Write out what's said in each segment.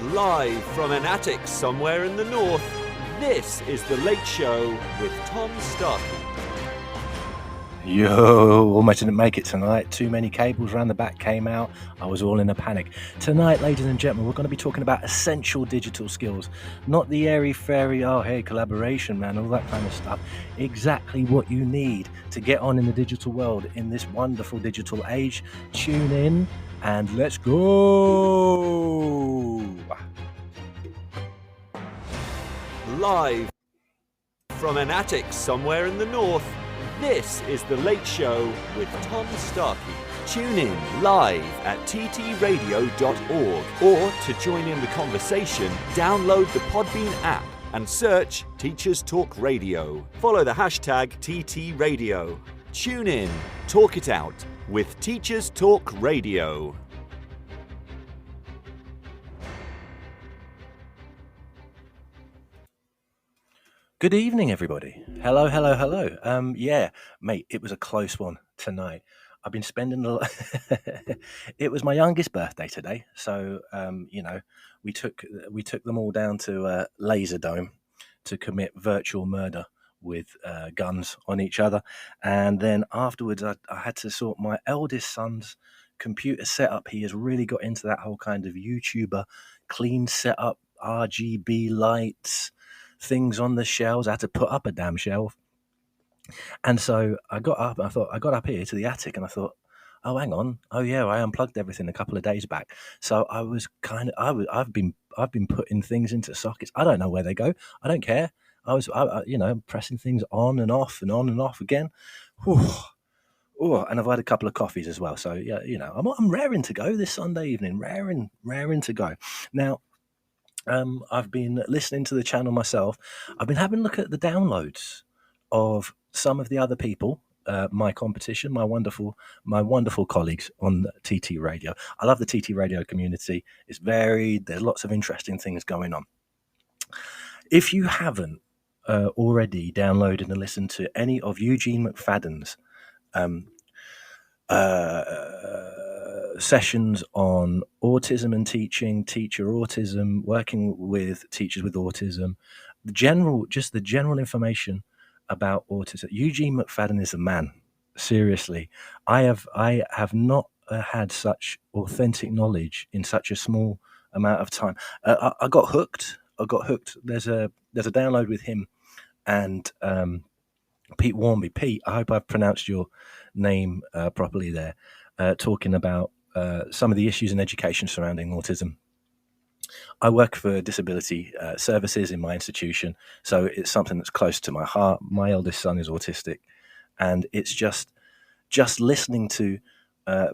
Live from an attic somewhere in the north, this is The Late Show with Tom Starkey. Yo, almost didn't make it tonight. Too many cables around the back came out. I was all in a panic. Tonight, ladies and gentlemen, we're going to be talking about essential digital skills. Not the airy-fairy, oh, hey, collaboration, man, all that kind of stuff. Exactly what you need to get on in the digital world in this wonderful digital age. Tune in and let's go! Live from an attic somewhere in the north, this is The Late Show with Tom Starkey. Tune in live at ttradio.org, or to join in the conversation, download the Podbean app and search Teachers Talk Radio. Follow the hashtag TTRadio. Tune in, talk it out with Teachers Talk Radio. Good evening, everybody. Hello. Yeah, mate, it was a close one tonight. I've been spending a lot. It was my youngest birthday today, so we took them all down to Laser Dome to commit virtual murder with guns on each other, and then afterwards, I had to sort my eldest son's computer setup. He has really got into that whole kind of YouTuber clean setup, RGB lights, things on the shelves. I had to put up a damn shelf. And so I got up here to the attic and I thought, oh, hang on. Oh yeah, I unplugged everything a couple of days back. So I was I've been putting things into sockets. I don't know where they go. I don't care. I pressing things on and off again. Whew. Oh, and I've had a couple of coffees as well. So yeah, I'm raring to go this Sunday evening. Raring to go. Now, I've been listening to the channel myself. I've been having a look at the downloads of some of the other people, my competition, my wonderful colleagues on TT Radio. I love the TT Radio community. It's varied. There's lots of interesting things going on. If you haven't already downloaded and listened to any of Eugene McFadden's sessions on autism and teaching, teacher autism, working with teachers with autism, the general information about autism. Eugene McFadden is a man. Seriously, I have not had such authentic knowledge in such a small amount of time. I got hooked. There's a download with him and Pete Warmby. Pete, I hope I've pronounced your name properly there. Talking about some of the issues in education surrounding autism. I work for disability services in my institution, so it's something that's close to my heart. My eldest son is autistic, and it's just listening to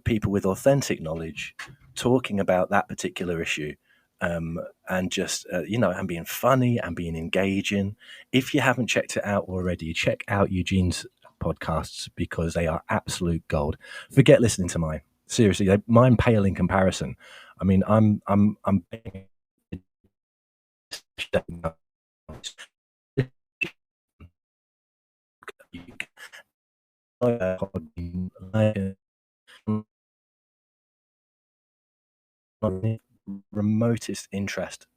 people with authentic knowledge talking about that particular issue, and just and being funny and being engaging. If you haven't checked it out already, check out Eugene's podcasts because they are absolute gold. Forget listening to mine. Seriously, mine pale in comparison. I mean, I'm remotest interest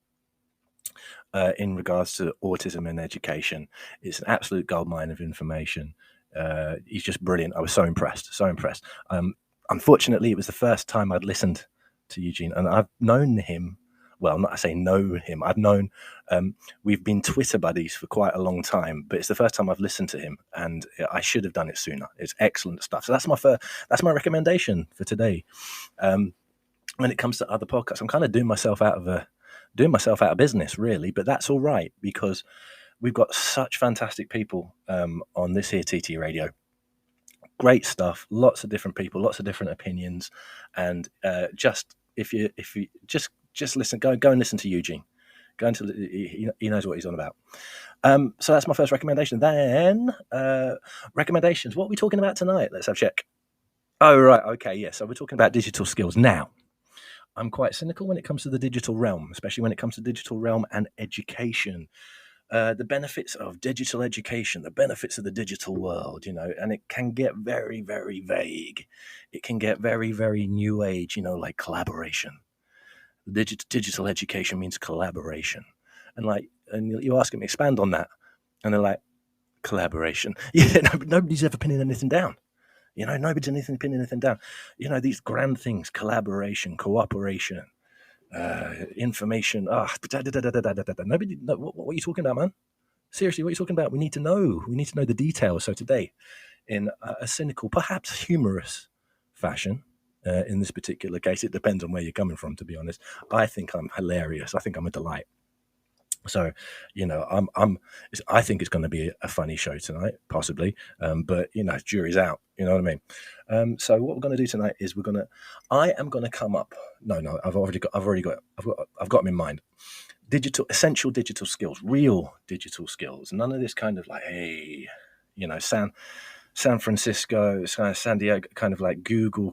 in regards to autism and education. It's an absolute goldmine of information. He's just brilliant. I was so impressed. Unfortunately, it was the first time I'd listened to Eugene, and I've known him. Well, not I say know him. I've known. We've been Twitter buddies for quite a long time, but it's the first time I've listened to him, and I should have done it sooner. It's excellent stuff. So that's my recommendation for today. When it comes to other podcasts, I'm kind of doing myself out of business, really, but that's all right because we've got such fantastic people on this here TT Radio. Great stuff, lots of different people, lots of different opinions, and if you just listen, go and listen to Eugene. He knows what he's on about. So that's my first recommendation. Then recommendations. What are we talking about tonight? Let's have a check. Oh right, okay, yeah. So we're talking about digital skills now. I'm quite cynical when it comes to the digital realm, especially when it comes to digital realm and education. The benefits of digital education, the benefits of the digital world, and it can get very, very vague. It can get very, very new age, like collaboration. Digital education means collaboration. And you ask them, expand on that. And they're like, collaboration. Yeah, nobody's ever pinning anything down. Nobody's pinning anything down. These grand things, collaboration, cooperation, information. Nobody, what are you talking about, man? Seriously, what are you talking about? We need to know. We need to know the details. So today, in a cynical, perhaps humorous fashion, in this particular case, it depends on where you're coming from, to be honest. I think I'm hilarious. I think I'm a delight. So, I think it's going to be a funny show tonight, possibly. But jury's out. You know what I mean? So what we're going to do tonight is I am going to come up. No, I've got them in mind. Essential digital skills, real digital skills. None of this kind of like, hey, San Francisco, San Diego, kind of like Google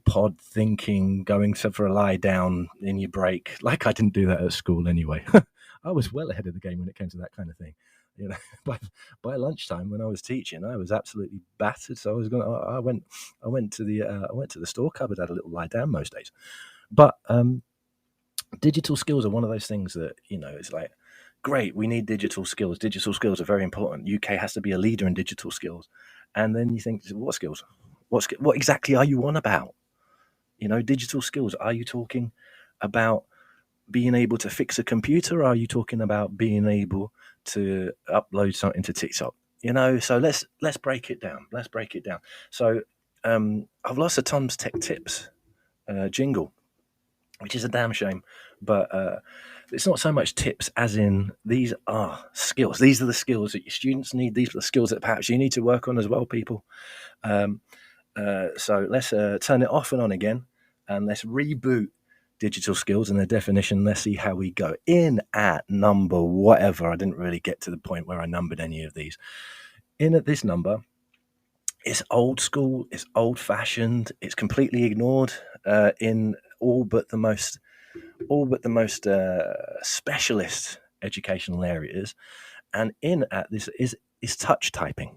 pod thinking, going for a lie down in your break. Like I didn't do that at school anyway. I was well ahead of the game when it came to that kind of thing. By lunchtime when I was teaching, I was absolutely battered. So I went to the store cupboard, had a little lie down most days. But digital skills are one of those things that it's like, great, we need digital skills. Digital skills are very important. UK has to be a leader in digital skills. And then you think, what skills? What exactly are you on about? Digital skills. Are you talking about being able to fix a computer? Or are you talking about being able to upload something to TikTok? So let's break it down. So I've lost a Tom's Tech Tips jingle, which is a damn shame. But it's not so much tips as in these are skills. These are the skills that your students need. These are the skills that perhaps you need to work on as well, people. So let's turn it off and on again, and let's reboot digital skills and their definition. Let's see how we go. In at number whatever. I didn't really get to the point where I numbered any of these. In at this number, it's old school, it's old fashioned, it's completely ignored in all but the most specialist educational areas. And in at this is touch typing.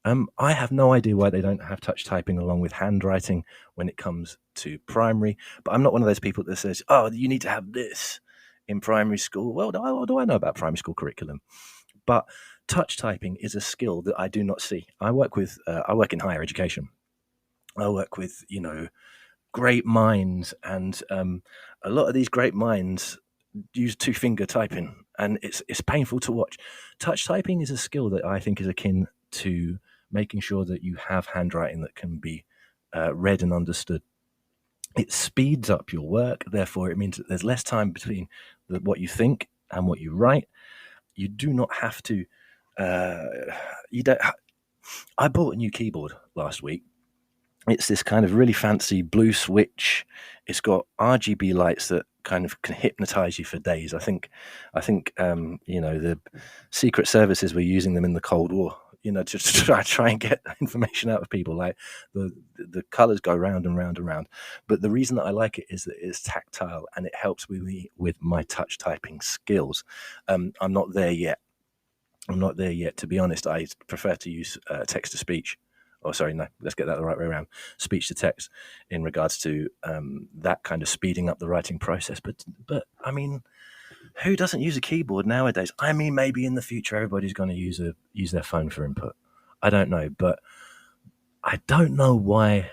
I have no idea why they don't have touch typing along with handwriting when it comes to primary, but I'm not one of those people that says, oh, you need to have this in primary school. Well, what do I know about primary school curriculum? But touch typing is a skill that I do not see. I work in higher education. I work with, great minds, and a lot of these great minds use two-finger typing, and it's painful to watch. Touch typing is a skill that I think is akin to making sure that you have handwriting that can be read and understood. It speeds up your work, therefore it means that there's less time between what you think and what you write. You do not have to. I bought a new keyboard last week. It's this kind of really fancy blue switch. It's got RGB lights that kind of can hypnotize you for days. I think the secret services were using them in the Cold War, to try and get information out of people. Like the colors go round and round and round. But the reason that I like it is that it's tactile and it helps me with my touch typing skills. I'm not there yet. To be honest. I prefer to use text to speech. Oh, sorry, no, let's get that the right way around. Speech to text in regards to that kind of speeding up the writing process. But I mean, who doesn't use a keyboard nowadays? I mean, maybe in the future everybody's going to use their phone for input. I don't know, but I don't know why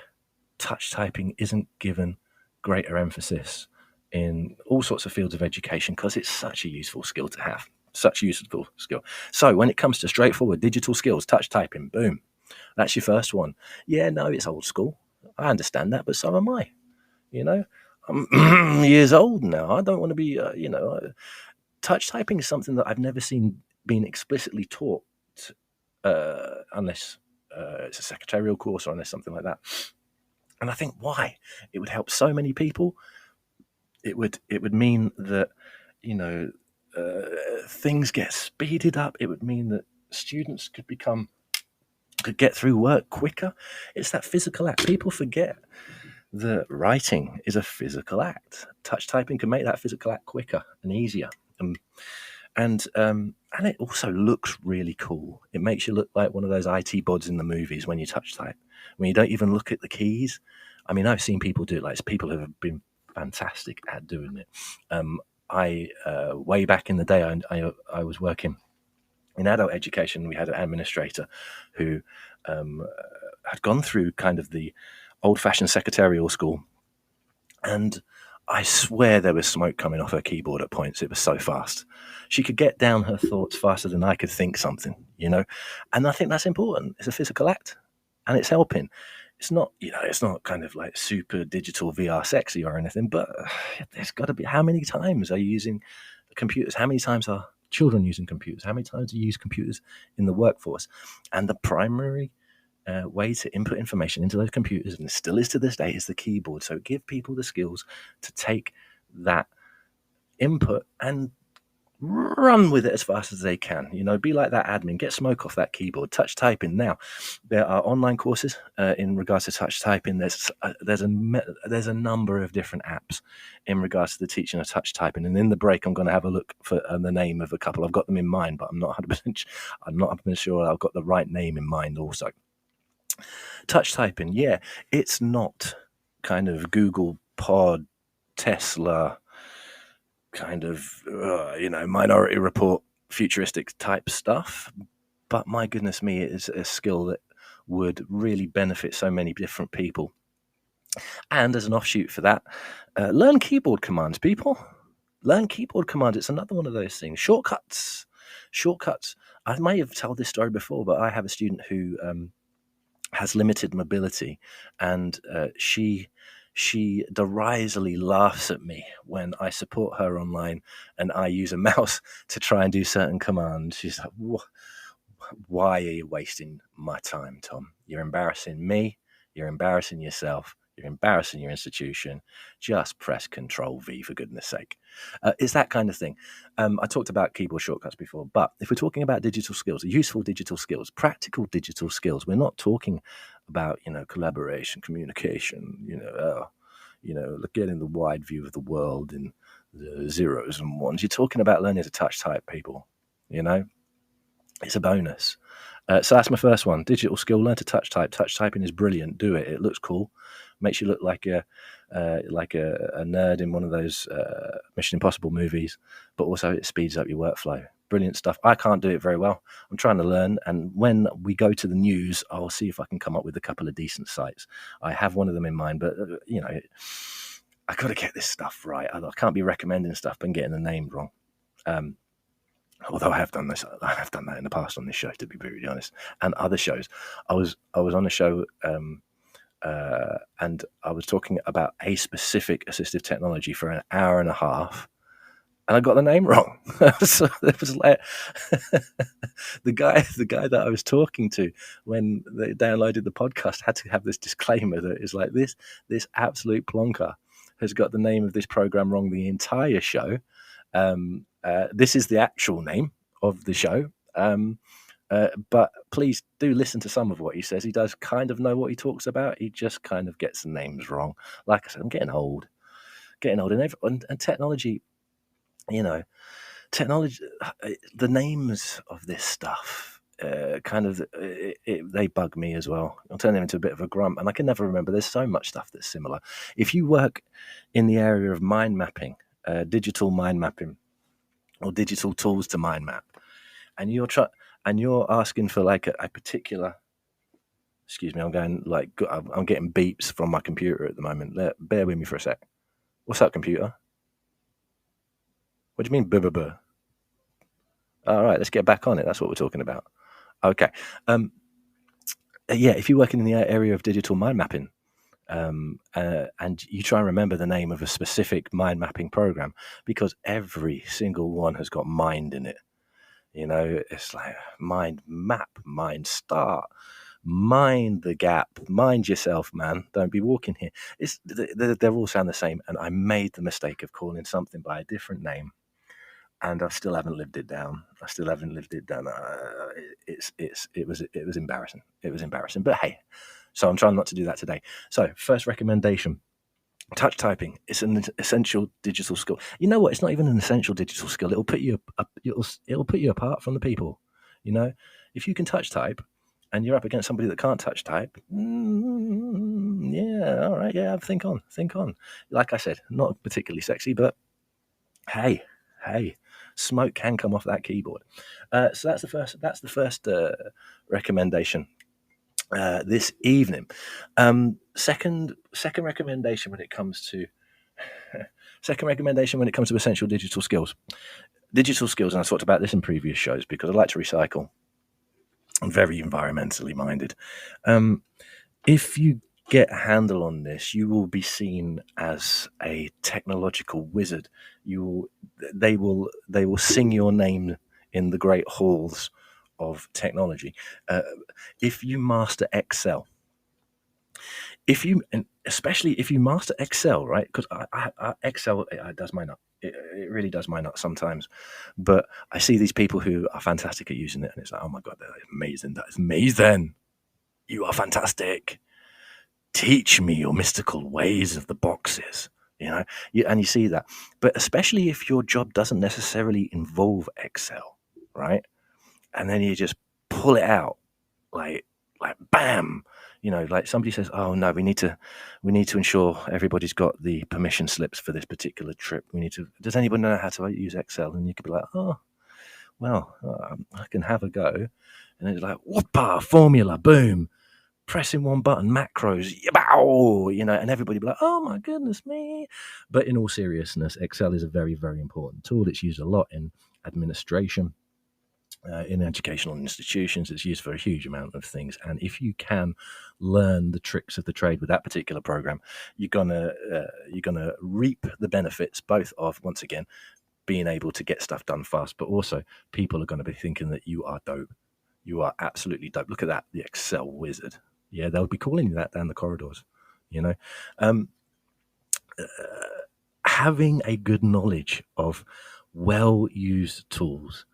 touch typing isn't given greater emphasis in all sorts of fields of education, because it's such a useful skill to have. Such a useful skill. So when it comes to straightforward digital skills, touch typing, boom. That's your first one. Yeah, no, it's old school. I understand that, but so am I. I'm years old now. I don't want to be, touch typing is something that I've never seen being explicitly taught unless it's a secretarial course or unless something like that. And I think why? It would help so many people. It would mean that, things get speeded up. It would mean that students could get through work quicker. It's that physical act. People forget that writing is a physical act. Touch typing can make that physical act quicker and easier. And it also looks really cool. It makes you look like one of those IT bods in the movies when you touch type, when you don't even look at the keys. I mean, I've seen people do it. Like people who have been fantastic at doing it. I way back in the day, I was working in adult education. We had an administrator who had gone through kind of the old-fashioned secretarial school, and I swear there was smoke coming off her keyboard at points. It was so fast. She could get down her thoughts faster than I could think something, you know? And I think that's important. It's a physical act, and it's helping. It's not, it's not kind of like super digital VR sexy or anything, but there's got to be, how many times are you using computers? How many times are children using computers? How many times do you use computers in the workforce? And the primary way to input information into those computers, and it still is to this day, is the keyboard. So give people the skills to take that input and run with it as fast as they can. Be like that admin, get smoke off that keyboard. Touch typing. Now, there are online courses in regards to touch typing. There's a number of different apps in regards to the teaching of touch typing. And in the break, I'm going to have a look for the name of a couple. I've got them in mind, but I'm not 100% sure I've got the right name in mind also. Touch typing, yeah, it's not kind of Google Pod, Tesla, kind of, Minority Report, futuristic type stuff. But my goodness me, it is a skill that would really benefit so many different people. And as an offshoot for that, learn keyboard commands, people. Learn keyboard commands. It's another one of those things. Shortcuts. I may have told this story before, but I have a student who has limited mobility, and she derisively laughs at me when I support her online and I use a mouse to try and do certain commands. She's like, why are you wasting my time, Tom? You're embarrassing me, you're embarrassing yourself, you're embarrassing your institution. Just press Control V, for goodness sake. It's that kind of thing. I talked about keyboard shortcuts before, but if we're talking about digital skills, useful digital skills, practical digital skills, we're not talking about, collaboration, communication, getting the wide view of the world in the zeros and ones. You're talking about learning to touch type, people. It's a bonus. So that's my first one. Digital skill, learn to touch type. Touch typing is brilliant. Do it. It looks cool. Makes you look like a nerd in one of those Mission Impossible movies, but also it speeds up your workflow. Brilliant stuff. I can't do it very well. I'm trying to learn, and when we go to the news, I'll see if I can come up with a couple of decent sites. I have one of them in mind, but I got to get this stuff right. I can't be recommending stuff and getting the name wrong. Although I have done this, I have done that in the past on this show, to be brutally honest, and other shows. I was on a show, and I was talking about a specific assistive technology for an hour and a half, and I got the name wrong. So it was like the guy that I was talking to when they downloaded the podcast had to have this disclaimer that is like, this absolute plonker has got the name of this program wrong the entire show. This is the actual name of the show, but please do listen to some of what he says. He does kind of know what he talks about. He just kind of gets the names wrong. Like I said, I'm getting old, and technology, the names of this stuff, they bug me as well. I'll turn them into a bit of a grump, and I can never remember. There's so much stuff that's similar. If you work in the area of mind mapping, digital mind mapping, or digital tools to mind map, and you're asking for like a particular, excuse me, I'm getting beeps from my computer at the moment. Bear with me for a sec. What's up, computer? What do you mean, buh? All right, let's get back on it. That's what we're talking about. Okay. If you're working in the area of digital mind mapping, and you try and remember the name of a specific mind mapping program, because every single one has got mind in it. It's like mind map, mind start, mind the gap, mind yourself, man. Don't be walking here. They all sound the same, and I made the mistake of calling something by a different name, and I still haven't lived it down. It was embarrassing. It was embarrassing, but hey. So I'm trying not to do that today. So first recommendation, touch typing. It's an essential digital skill. You know what? It's not even an essential digital skill. It'll put you apart from the people. If you can touch type and you're up against somebody that can't touch type, Yeah, all right, yeah, think on. Like I said, not particularly sexy, but hey, smoke can come off that keyboard. So that's the first recommendation this evening. Second recommendation when it comes to essential digital skills. And I talked about this in previous shows because I like to recycle. I'm very environmentally minded. If you get a handle on this, you will be seen as a technological wizard. They will sing your name in the great halls of technology. If you master Excel, especially if you master Excel, right? Because Excel does my nut. It really does my nut sometimes. But I see these people who are fantastic at using it, and it's like, oh my god, that is amazing! That is amazing! You are fantastic. Teach me your mystical ways of the boxes. And you see that. But especially if your job doesn't necessarily involve Excel, right? And then you just pull it out like bam. Like somebody says, oh no, we need to ensure everybody's got the permission slips for this particular trip. Does anybody know how to use Excel? And you could be like, oh, well, I can have a go. And it's like, whoopa, formula, boom, pressing one button, macros, and everybody be like, oh my goodness me. But in all seriousness, Excel is a very, very important tool. It's used a lot in administration. In educational institutions, it's used for a huge amount of things, and if you can learn the tricks of the trade with that particular program, you're gonna reap the benefits both of, once again, being able to get stuff done fast, but also people are going to be thinking that you are dope. You are absolutely dope. Look at that, the Excel wizard. Yeah, they'll be calling you that down the corridors. Having a good knowledge of well-used tools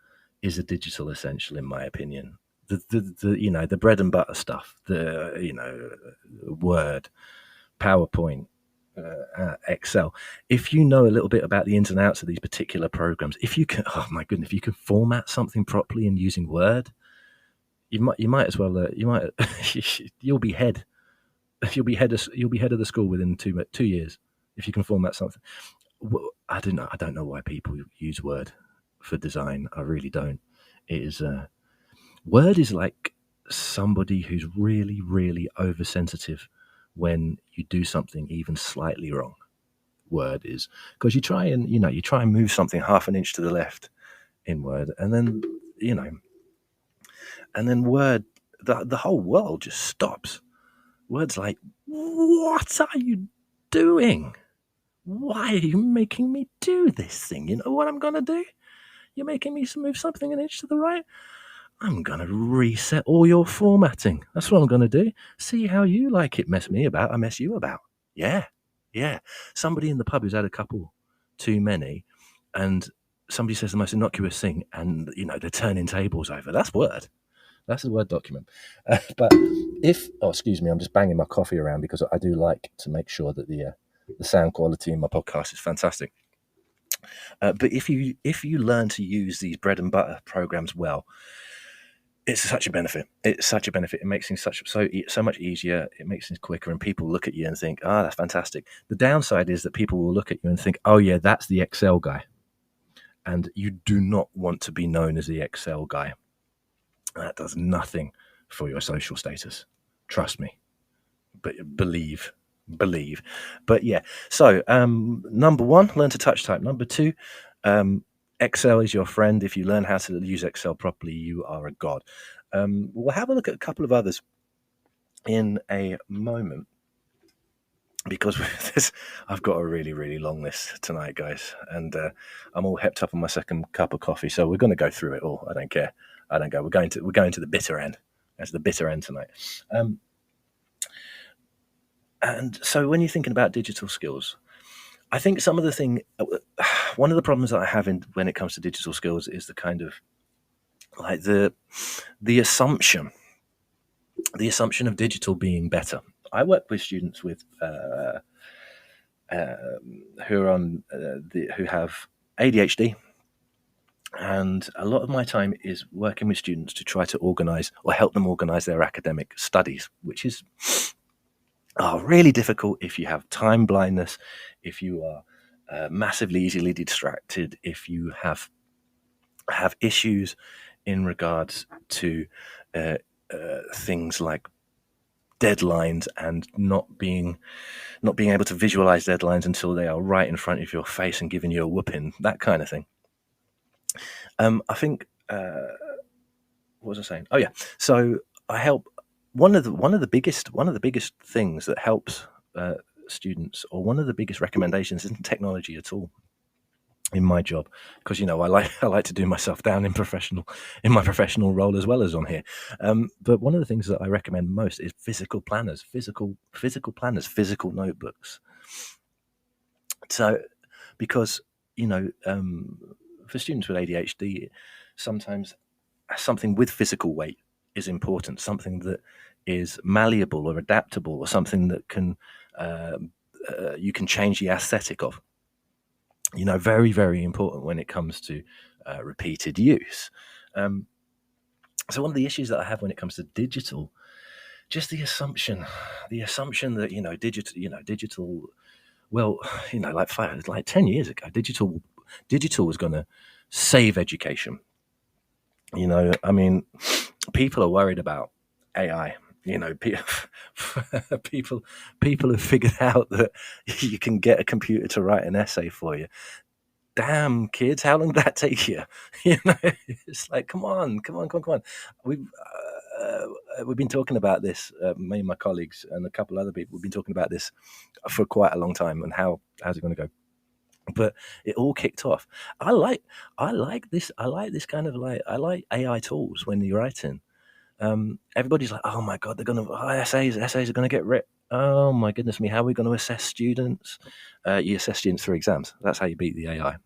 is a digital essential, in my opinion. The bread and butter stuff, Word, PowerPoint, Excel. If you know a little bit about the ins and outs of these particular programs, if you can format something properly in using Word, you might as well. You'll be head of the school within 2 years if you can format something. I don't know why people use Word for design. I really don't. It is Word is like somebody who's really, really oversensitive when you do something even slightly wrong. Word is, because you try and move something half an inch to the left in Word, and then Word, the whole world just stops. Word's like, what are you doing? Why are you making me do this thing? You know what I'm going to do? You're making me move something an inch to the right? I'm going to reset all your formatting. That's what I'm going to do. See how you like it. Mess me about, I mess you about. Yeah. Somebody in the pub who's had a couple too many, and somebody says the most innocuous thing, and, they're turning tables over. That's Word. That's a Word document. But excuse me, I'm just banging my coffee around because I do like to make sure that the sound quality in my podcast is fantastic. But if you learn to use these bread and butter programs well, it's such a benefit. It makes things so much easier. It makes things quicker, and people look at you and think, "Ah, that's fantastic." The downside is that people will look at you and think, "Oh yeah, that's the Excel guy," and you do not want to be known as the Excel guy. That does nothing for your social status. Trust me. But believe. But yeah. So number one, learn to touch type. Number two, Excel is your friend. If you learn how to use Excel properly, you are a god. We'll have a look at a couple of others in a moment, because I've got a really, really long list tonight, guys, and I'm all hepped up on my second cup of coffee, so we're going to go through it all. I don't care. We're going to the bitter end. That's the bitter end tonight. And so when you're thinking about digital skills, I think one of the problems that I have when it comes to digital skills is the kind of like the assumption of digital being better. I work with students who have ADHD, and a lot of my time is working with students to try to organize or help them organize their academic studies, which is are really difficult if you have time blindness, if you are massively easily distracted, if you have issues in regards to uh, things like deadlines and not being able to visualize deadlines until they are right in front of your face and giving you a whooping, that kind of thing. I think what was I saying? Oh yeah, so I help. One of the biggest things that helps students, or one of the biggest recommendations, isn't technology at all in my job, because I like to do myself down in my professional role as well as on here. But one of the things that I recommend most is physical planners, physical notebooks. So, because for students with ADHD, sometimes something with physical weight is important, something that is malleable or adaptable, or something that can you can change the aesthetic of. Very, very important when it comes to repeated use. So one of the issues that I have when it comes to digital, just the assumption that digital. Well, like 10 years ago, digital was going to save education. I mean, people are worried about AI. People have figured out that you can get a computer to write an essay for you. Damn, kids, how long did that take you? It's like, come on. We've been talking about this, me and my colleagues and a couple other people. We've been talking about this for quite a long time, and how's it going to go? But it all kicked off. I like this. I like this kind of I like AI tools when you're writing. Everybody's like, oh my god, they're gonna essays are gonna get ripped. Oh my goodness me, how are we going to assess students? You assess students through exams. That's how you beat the AI.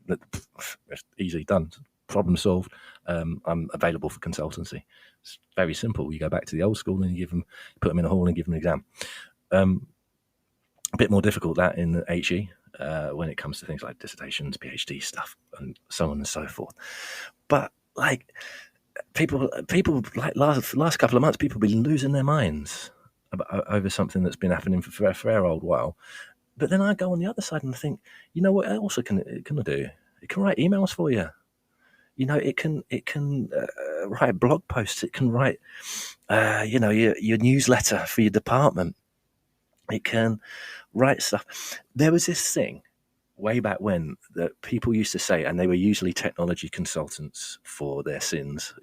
It's easily done. Problem solved. I'm available for consultancy. It's very simple. You go back to the old school and you put them in a hall and give them an exam. A bit more difficult that in HE when it comes to things like dissertations, PhD stuff, and so on and so forth. But like people like last couple of months, people have been losing their minds over something that's been happening for a fair old while. But then I go on the other side and think, you know what else it can do? It can write emails for you. It can write blog posts. It can write, your newsletter for your department. It can write stuff. There was this thing way back when that people used to say, and they were usually technology consultants for their sins.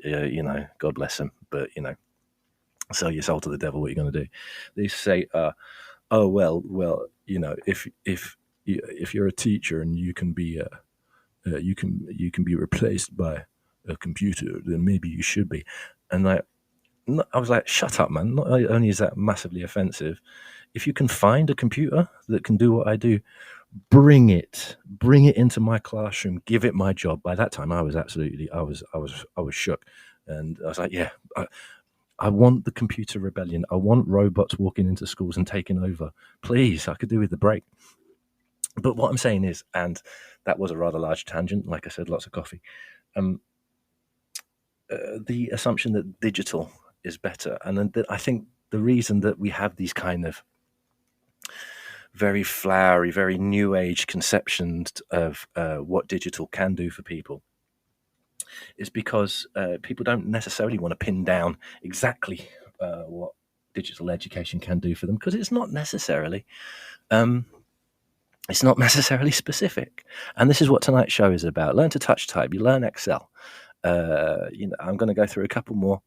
God bless them. But sell your soul to the devil. What are you going to do? They used to say, "Oh well, if you're a teacher and you can be you can be replaced by a computer, then maybe you should be." And I was like, shut up, man. Not only is that massively offensive, if you can find a computer that can do what I do, bring it into my classroom, give it my job. By that time, I was shook. And I was like, yeah, I want the computer rebellion. I want robots walking into schools and taking over. Please, I could do with the break. But what I'm saying is, and that was a rather large tangent, like I said, lots of coffee. The assumption that digital is better. And then I think the reason that we have these kind of very flowery, very new age conceptions of what digital can do for people is because people don't necessarily want to pin down exactly what digital education can do for them, because it's not necessarily specific. And this is what tonight's show is about. Learn to touch type. You learn Excel. I'm going to go through a couple more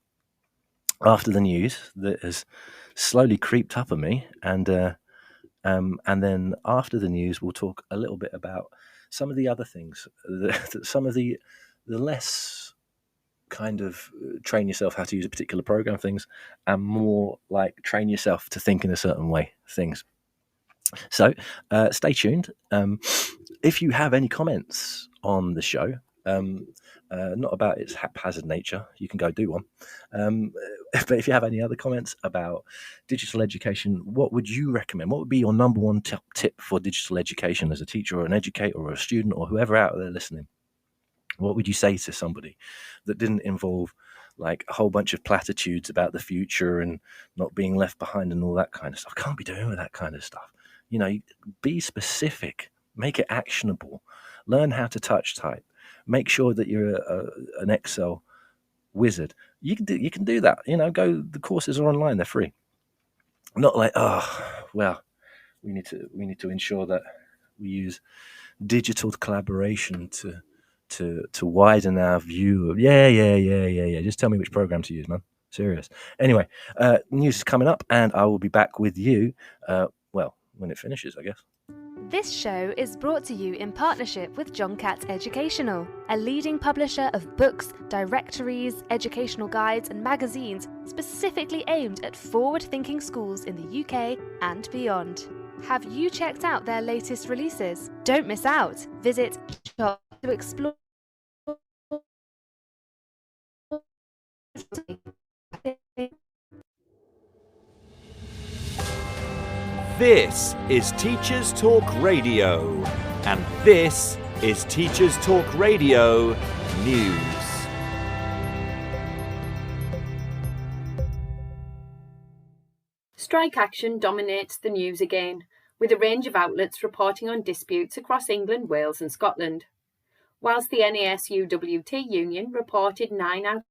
after the news that has slowly creeped up on me, and then after the news, we'll talk a little bit about some of the other things, some of the less kind of train yourself how to use a particular program things, and more like train yourself to think in a certain way things. So stay tuned. If you have any comments on the show, not about its haphazard nature, you can go do one. But if you have any other comments about digital education, what would you recommend? What would be your number one tip for digital education as a teacher or an educator or a student or whoever out there listening? What would you say to somebody that didn't involve like a whole bunch of platitudes about the future and not being left behind and all that kind of stuff. Can't be doing with that kind of stuff. Be specific, make it actionable, learn how to touch type, make sure that you're an Excel wizard. You can do that. The courses are online, they're free. Not like, we need to ensure that we use digital collaboration to widen our view of yeah. Just tell me which program to use, man. Serious. Anyway, news is coming up, and I will be back with you. When it finishes, I guess. This show is brought to you in partnership with John Catt Educational, a leading publisher of books, directories, educational guides and magazines specifically aimed at forward-thinking schools in the UK and beyond. Have you checked out their latest releases? Don't miss out. Visit shop to explore. This is Teachers Talk Radio, and this is Teachers Talk Radio News. Strike action dominates the news again, with a range of outlets reporting on disputes across England, Wales and Scotland. Whilst the NASUWT union reported 9 out of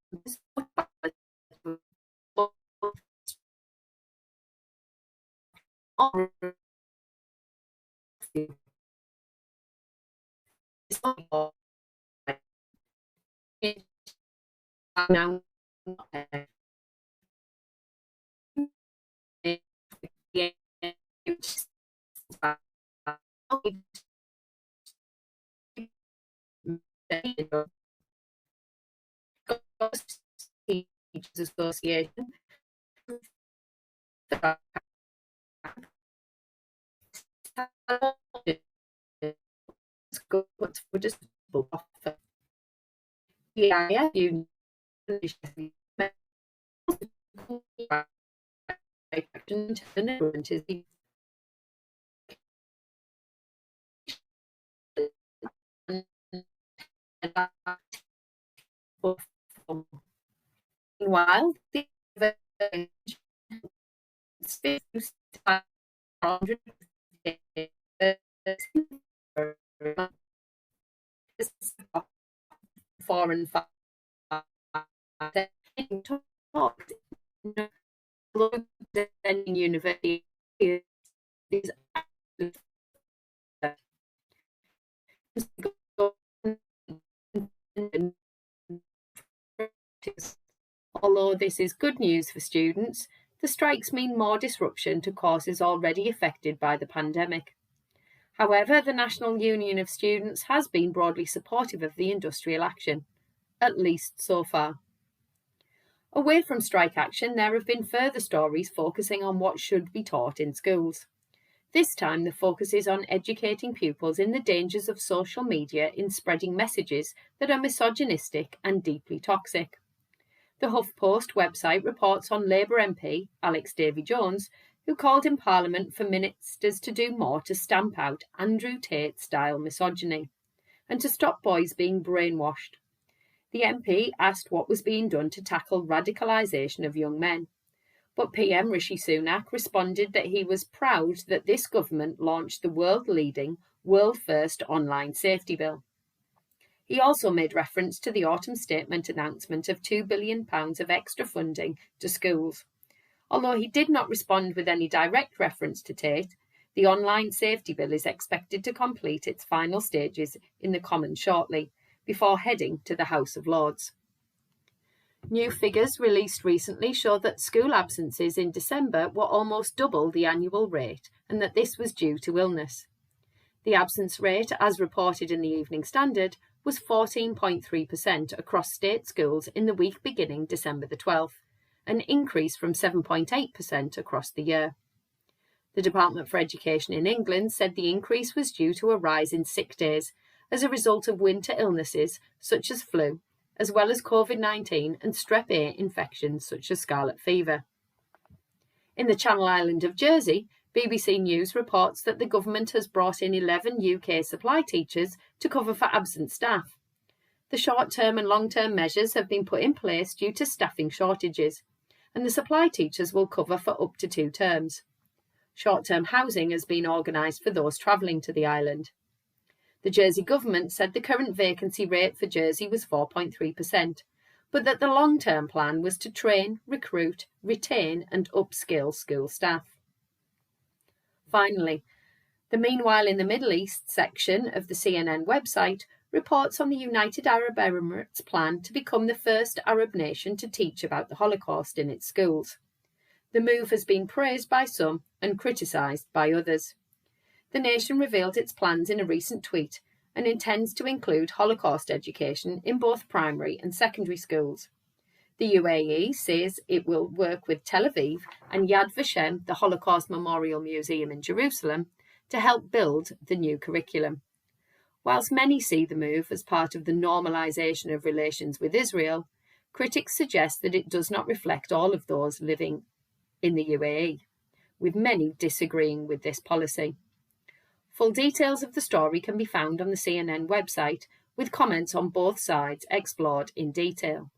Teachers Association Meanwhile, the foreign university is Although this is good news for students, the strikes mean more disruption to courses already affected by the pandemic. However, the National Union of Students has been broadly supportive of the industrial action, at least so far. Away from strike action, there have been further stories focusing on what should be taught in schools. This time, the focus is on educating pupils in the dangers of social media in spreading messages that are misogynistic and deeply toxic. The HuffPost website reports on Labour MP Alex Davies-Jones, who called in Parliament for ministers to do more to stamp out Andrew Tate-style misogyny and to stop boys being brainwashed. The MP asked what was being done to tackle radicalisation of young men. But PM Rishi Sunak responded that he was proud that this government launched the world-leading, world-first online safety bill. He also made reference to the autumn statement announcement of £2 billion of extra funding to schools. Although he did not respond with any direct reference to Tate, the online safety bill is expected to complete its final stages in the Commons shortly, before heading to the House of Lords. New figures released recently show that school absences in December were almost double the annual rate, and that this was due to illness. The absence rate, as reported in the Evening Standard, was 14.3% across state schools in the week beginning December the 12th, an increase from 7.8% across the year. The Department for Education in England said the increase was due to a rise in sick days as a result of winter illnesses such as flu, as well as COVID-19 and strep A infections such as scarlet fever. In the Channel Island of Jersey, BBC News reports that the government has brought in 11 UK supply teachers to cover for absent staff. The short-term and long-term measures have been put in place due to staffing shortages, and the supply teachers will cover for up to 2 terms. Short-term housing has been organised for those travelling to the island. The Jersey government said the current vacancy rate for Jersey was 4.3%, but that the long-term plan was to train, recruit, retain and upskill school staff. Finally, the Meanwhile in the Middle East section of the CNN website reports on the United Arab Emirates' plan to become the first Arab nation to teach about the Holocaust in its schools. The move has been praised by some and criticised by others. The nation revealed its plans in a recent tweet and intends to include Holocaust education in both primary and secondary schools. The UAE says it will work with Tel Aviv and Yad Vashem, the Holocaust Memorial Museum in Jerusalem, to help build the new curriculum. Whilst many see the move as part of the normalisation of relations with Israel, critics suggest that it does not reflect all of those living in the UAE, with many disagreeing with this policy. Full details of the story can be found on the CNN website, with comments on both sides explored in detail.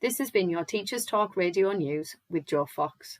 This has been your Teachers Talk Radio News with Joe Fox.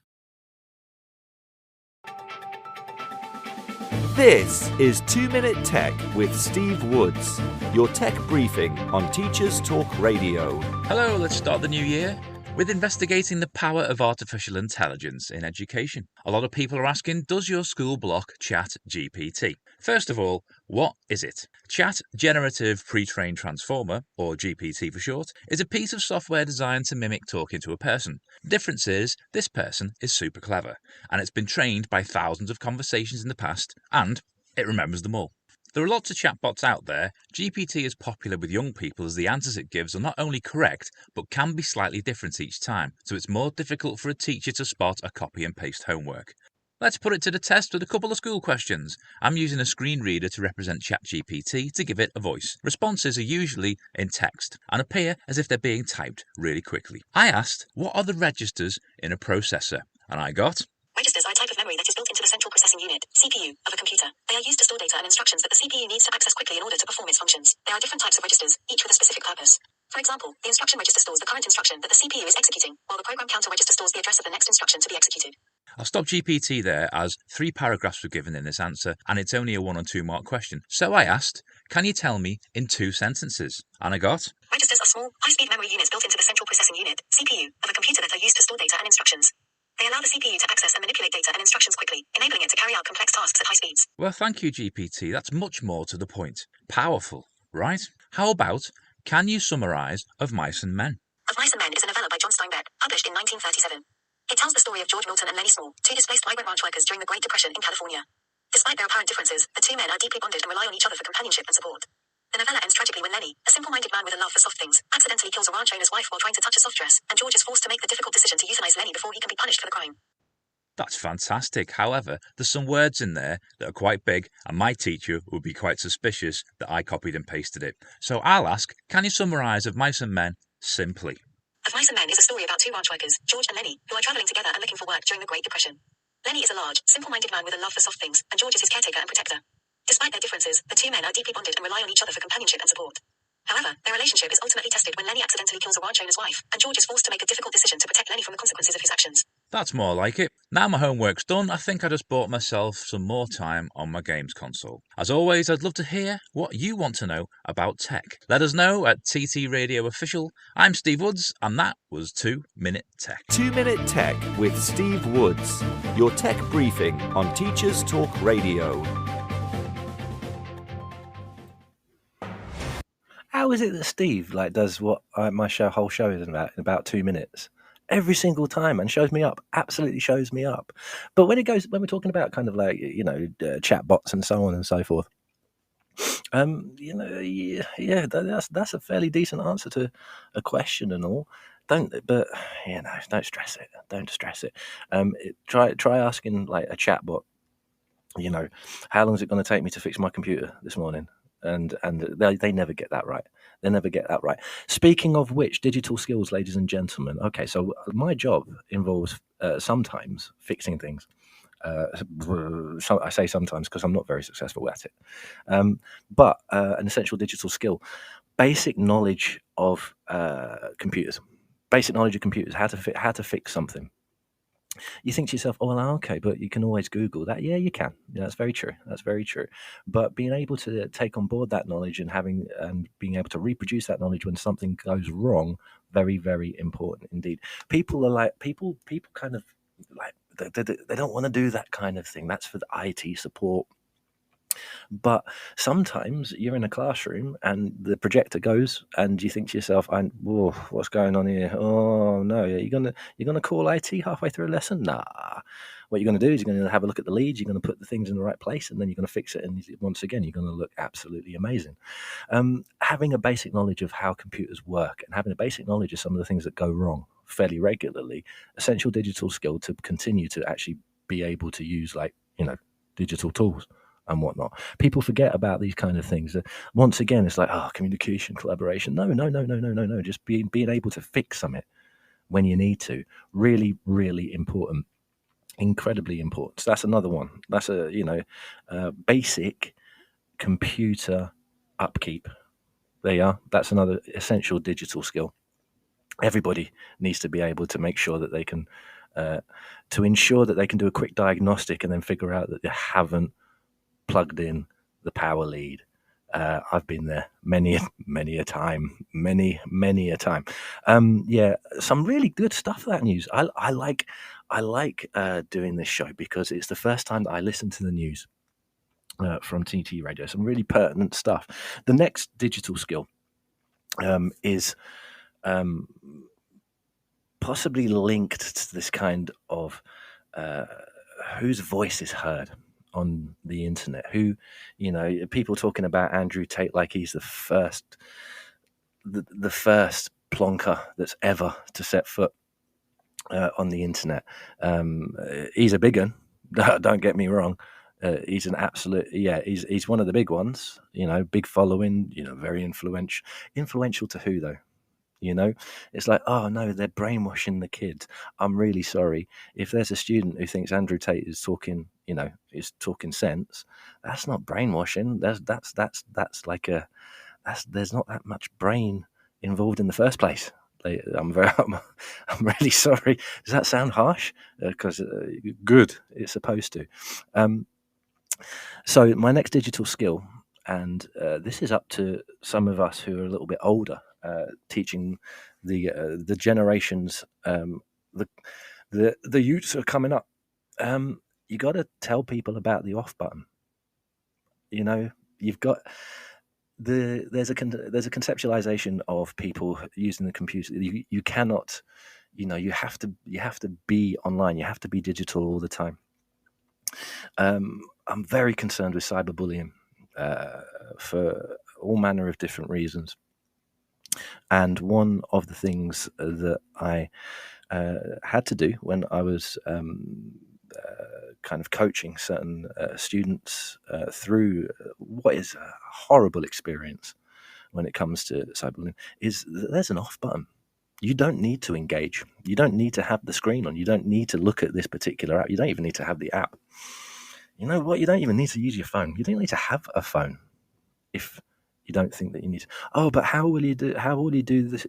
This is 2 Minute Tech with Steve Woods, your tech briefing on Teachers Talk Radio. Hello, let's start the new year with investigating the power of artificial intelligence in education. A lot of people are asking, does your school block ChatGPT? First of all, what is it? Chat Generative Pre-trained Transformer, or GPT for short, is a piece of software designed to mimic talking to a person. The difference is, this person is super clever, and it's been trained by thousands of conversations in the past, and it remembers them all. There are lots of chatbots out there. GPT is popular with young people as the answers it gives are not only correct, but can be slightly different each time, so it's more difficult for a teacher to spot a copy and paste homework. Let's put it to the test with a couple of school questions. I'm using a screen reader to represent ChatGPT to give it a voice. Responses are usually in text and appear as if they're being typed really quickly. I asked, what are the registers in a processor? And I got... Registers are a type of memory that is built into the central processing unit, CPU, of a computer. They are used to store data and instructions that the CPU needs to access quickly in order to perform its functions. There are different types of registers, each with a specific purpose. For example, the instruction register stores the current instruction that the CPU is executing, while the program counter register stores the address of the next instruction to be executed. I'll stop GPT there as 3 paragraphs were given in this answer and it's only a 1 or 2 mark question. So I asked, can you tell me in 2 sentences? And I got... Registers are small, high-speed memory units built into the central processing unit, CPU, of a computer that are used to store data and instructions. They allow the CPU to access and manipulate data and instructions quickly, enabling it to carry out complex tasks at high speeds. Well, thank you, GPT. That's much more to the point. Powerful, right? How about, can you summarise Of Mice and Men? Of Mice and Men is a novella by John Steinbeck, published in 1937. It tells the story of George Milton and Lenny Small, 2 displaced migrant ranch workers during the Great Depression in California. Despite their apparent differences, the 2 men are deeply bonded and rely on each other for companionship and support. The novella ends tragically when Lenny, a simple-minded man with a love for soft things, accidentally kills a ranch owner's wife while trying to touch a soft dress, and George is forced to make the difficult decision to euthanize Lenny before he can be punished for the crime. That's fantastic. However, there's some words in there that are quite big, and my teacher would be quite suspicious that I copied and pasted it. So I'll ask, can you summarise Of Mice and Men simply? Of Mice and Men is a story about 2 ranch workers, George and Lenny, who are travelling together and looking for work during the Great Depression. Lenny is a large, simple-minded man with a love for soft things, and George is his caretaker and protector. Despite their differences, the 2 men are deeply bonded and rely on each other for companionship and support. However, their relationship is ultimately tested when Lenny accidentally kills a ranch owner's wife, and George is forced to make a difficult decision to protect Lenny from the consequences of his actions. That's more like it. Now my homework's done, I think I just bought myself some more time on my games console. As always, I'd love to hear what you want to know about tech. Let us know at TT Radio Official. I'm Steve Woods, and that was 2 Minute Tech. 2 Minute Tech with Steve Woods, your tech briefing on Teachers Talk Radio. How is it that Steve does what my whole show is in about 2 minutes every single time and shows me up? Absolutely shows me up. But when we're talking about kind of chat bots and so on and so forth, that's a fairly decent answer to a question and all. Don't stress it. Don't stress it. Try asking a chat bot. How long is it going to take me to fix my computer this morning? And they never get that right. They never get that right. Speaking of which, digital skills, ladies and gentlemen. Okay, so my job involves sometimes fixing things. I say sometimes because I'm not very successful at it. But an essential digital skill. basic knowledge of computers, how to fix something. You think to yourself, oh, well, okay, but you can always Google that. Yeah, you can. Yeah, that's very true. That's very true. But being able to take on board that knowledge and being able to reproduce that knowledge when something goes wrong, very, very important indeed. People are like people kind of like they don't want to do that kind of thing. That's for the IT support. But sometimes you're in a classroom and the projector goes, and you think to yourself, "Whoa, what's going on here? Oh no, you're gonna call IT halfway through a lesson? Nah. What you're going to do is you're going to have a look at the leads, you're going to put the things in the right place, and then you're going to fix it. And once again, you're going to look absolutely amazing. Having a basic knowledge of how computers work and having a basic knowledge of some of the things that go wrong fairly regularly, essential digital skill to continue to actually be able to use, like, digital tools and whatnot. People forget about these kind of things. Once again, it's like, communication, collaboration. No. Just being able to fix something when you need to. Really, really important. Incredibly important. So that's another one. That's basic computer upkeep. There you are. That's another essential digital skill. Everybody needs to be able to make sure that they can, to ensure that they can do a quick diagnostic and then figure out that they haven't plugged in the power lead. I've been there many a time. Some really good stuff, that news. I like doing this show because it's the first time that I listen to the news from TT Radio. Some really pertinent stuff. The next digital skill is possibly linked to this kind of whose voice is heard on the internet. Who, people talking about Andrew Tate like he's the first plonker that's ever to set foot on the internet. He's a big one. Don't get me wrong. He's an absolute, he's one of the big ones, big following, very influential. Influential to who, though? It's like, oh no, they're brainwashing the kids. I'm really sorry. If there's a student who thinks Andrew Tate is talking, is talking sense, that's not brainwashing. There's not that much brain involved in the first place. I'm really sorry. Does that sound harsh? Because good, it's supposed to. So my next digital skill, and this is up to some of us who are a little bit older, teaching the generations, the youths are coming up. You got to tell people about the off button. You've got there's a conceptualization of people using the computer. You cannot, you have to be online. You have to be digital all the time. I'm very concerned with cyberbullying for all manner of different reasons. And one of the things that I had to do when I was kind of coaching certain students through what is a horrible experience when it comes to cyberbullying is that there's an off button. You don't need to engage. You don't need to have the screen on. You don't need to look at this particular app. You don't even need to have the app. You know what? You don't even need to use your phone. You don't need to have a phone if you don't think that you need to. Oh, but how will you do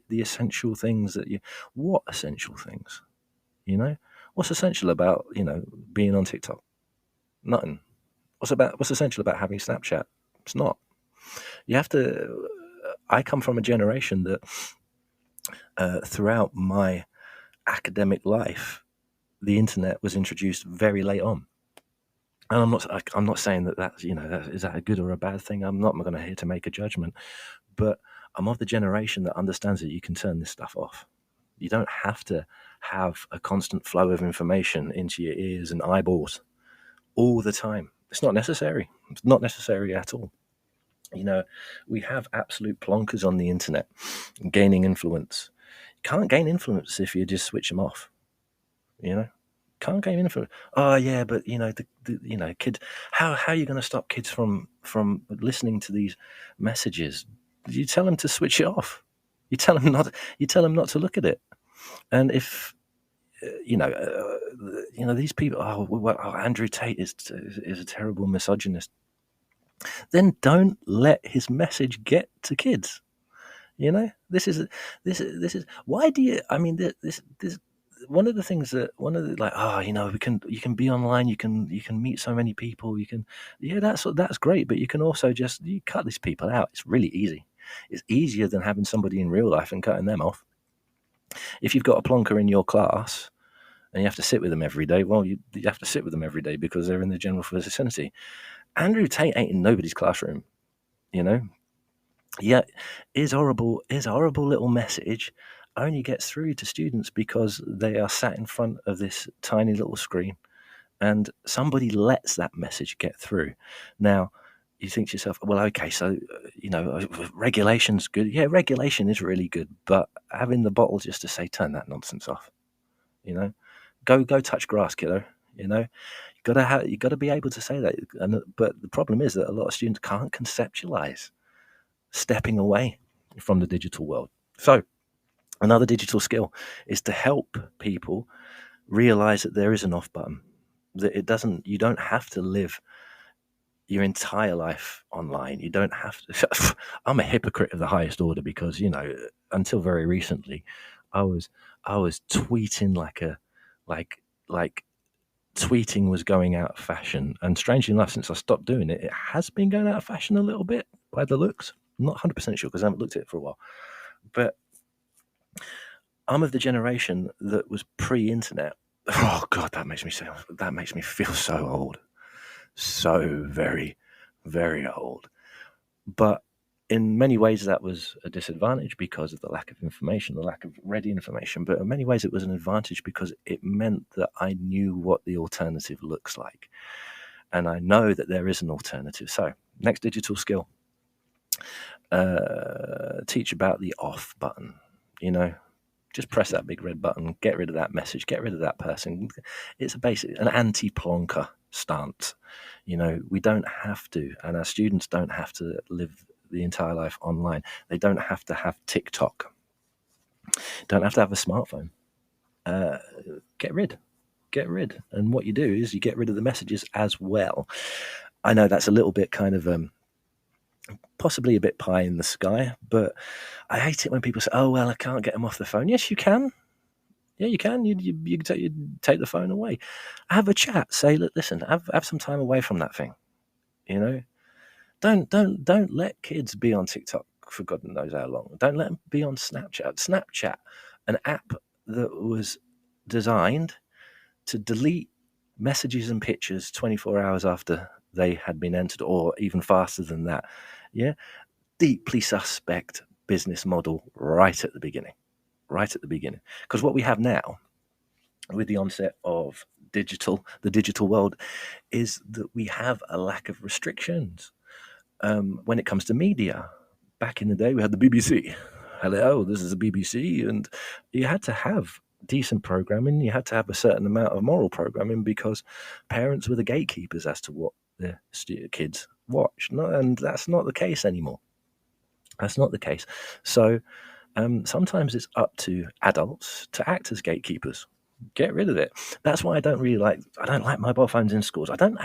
the essential things that you... What essential things? What's essential about, being on TikTok? Nothing. What's essential about having Snapchat? It's not. You have to... I come from a generation that throughout my academic life, the internet was introduced very late on. And I'm not saying that's is that a good or a bad thing. I'm not going to here to make a judgment, but I'm of the generation that understands that you can turn this stuff off. You don't have to have a constant flow of information into your ears and eyeballs all the time. It's not necessary. It's not necessary at all. We have absolute plonkers on the internet gaining influence. You can't gain influence if you just switch them off. Can't gain influence. Oh yeah, but the kid. How are you going to stop kids from listening to these messages? You tell them to switch it off. You tell them not. You tell them not to look at it. And if these people. Andrew Tate is a terrible misogynist. Then don't let his message get to kids. You know, this is why do you? I mean, this one of the things that like, you know, you can be online, you can meet so many people, you can, yeah, that's great, but you can also just you cut these people out. It's really easy. It's easier than having somebody in real life and cutting them off. If you've got a plonker in your class and you have to sit with them every day, well, you have to sit with them every day because they're in the general vicinity. Andrew Tate ain't in nobody's classroom, you know. Yet his horrible little message only gets through to students because they are sat in front of this tiny little screen and somebody lets that message get through. Now, you think to yourself, well, okay, so, you know, regulation's good. Yeah, regulation is really good, but having the bottle just to say, turn that nonsense off, you know, go touch grass, kiddo, you know, you got to be able to say that. But the problem is that a lot of students can't conceptualize stepping away from the digital world. So another digital skill is to help people realize that there is an off button, that you don't have to live your entire life online. You don't have to. I'm a hypocrite of the highest order because, you know, until very recently, I was tweeting like tweeting was going out of fashion. And strangely enough, since I stopped doing it, it has been going out of fashion a little bit by the looks. I'm not 100% sure because I haven't looked at it for a while. But I'm of the generation that was pre-internet. Oh God, that makes me feel so old. So very, very old. But in many ways that was a disadvantage because of the lack of information, the lack of ready information. But in many ways it was an advantage because it meant that I knew what the alternative looks like. And I know that there is an alternative. So next digital skill, teach about the off button. You know, just press that big red button, get rid of that message, get rid of that person. It's an anti-plonker stance. You know, we don't have to, and our students don't have to live the entire life online. They don't have to have TikTok. Don't have to have a smartphone. Get rid. And what you do is you get rid of the messages as well. I know that's a little bit kind of possibly a bit pie in the sky, but I hate it when people say, "Oh well, I can't get them off the phone." Yes, you can. Yeah, you can. You take the phone away. Have a chat. Say, look, listen, have some time away from that thing. You know, don't let kids be on TikTok for God knows how long. Don't let them be on Snapchat. Snapchat, an app that was designed to delete messages and pictures 24 hours after they had been entered, or even faster than that. Yeah, deeply suspect business model right at the beginning. Because what we have now with the onset of the digital world, is that we have a lack of restrictions. When it comes to media, back in the day, we had the BBC. Hello, this is the BBC, and you had to have decent programming. You had to have a certain amount of moral programming because parents were the gatekeepers as to what their kids watch. And that's not the case anymore. That's not the case. So sometimes it's up to adults to act as gatekeepers. Get rid of it. That's why I don't like mobile phones in schools. I don't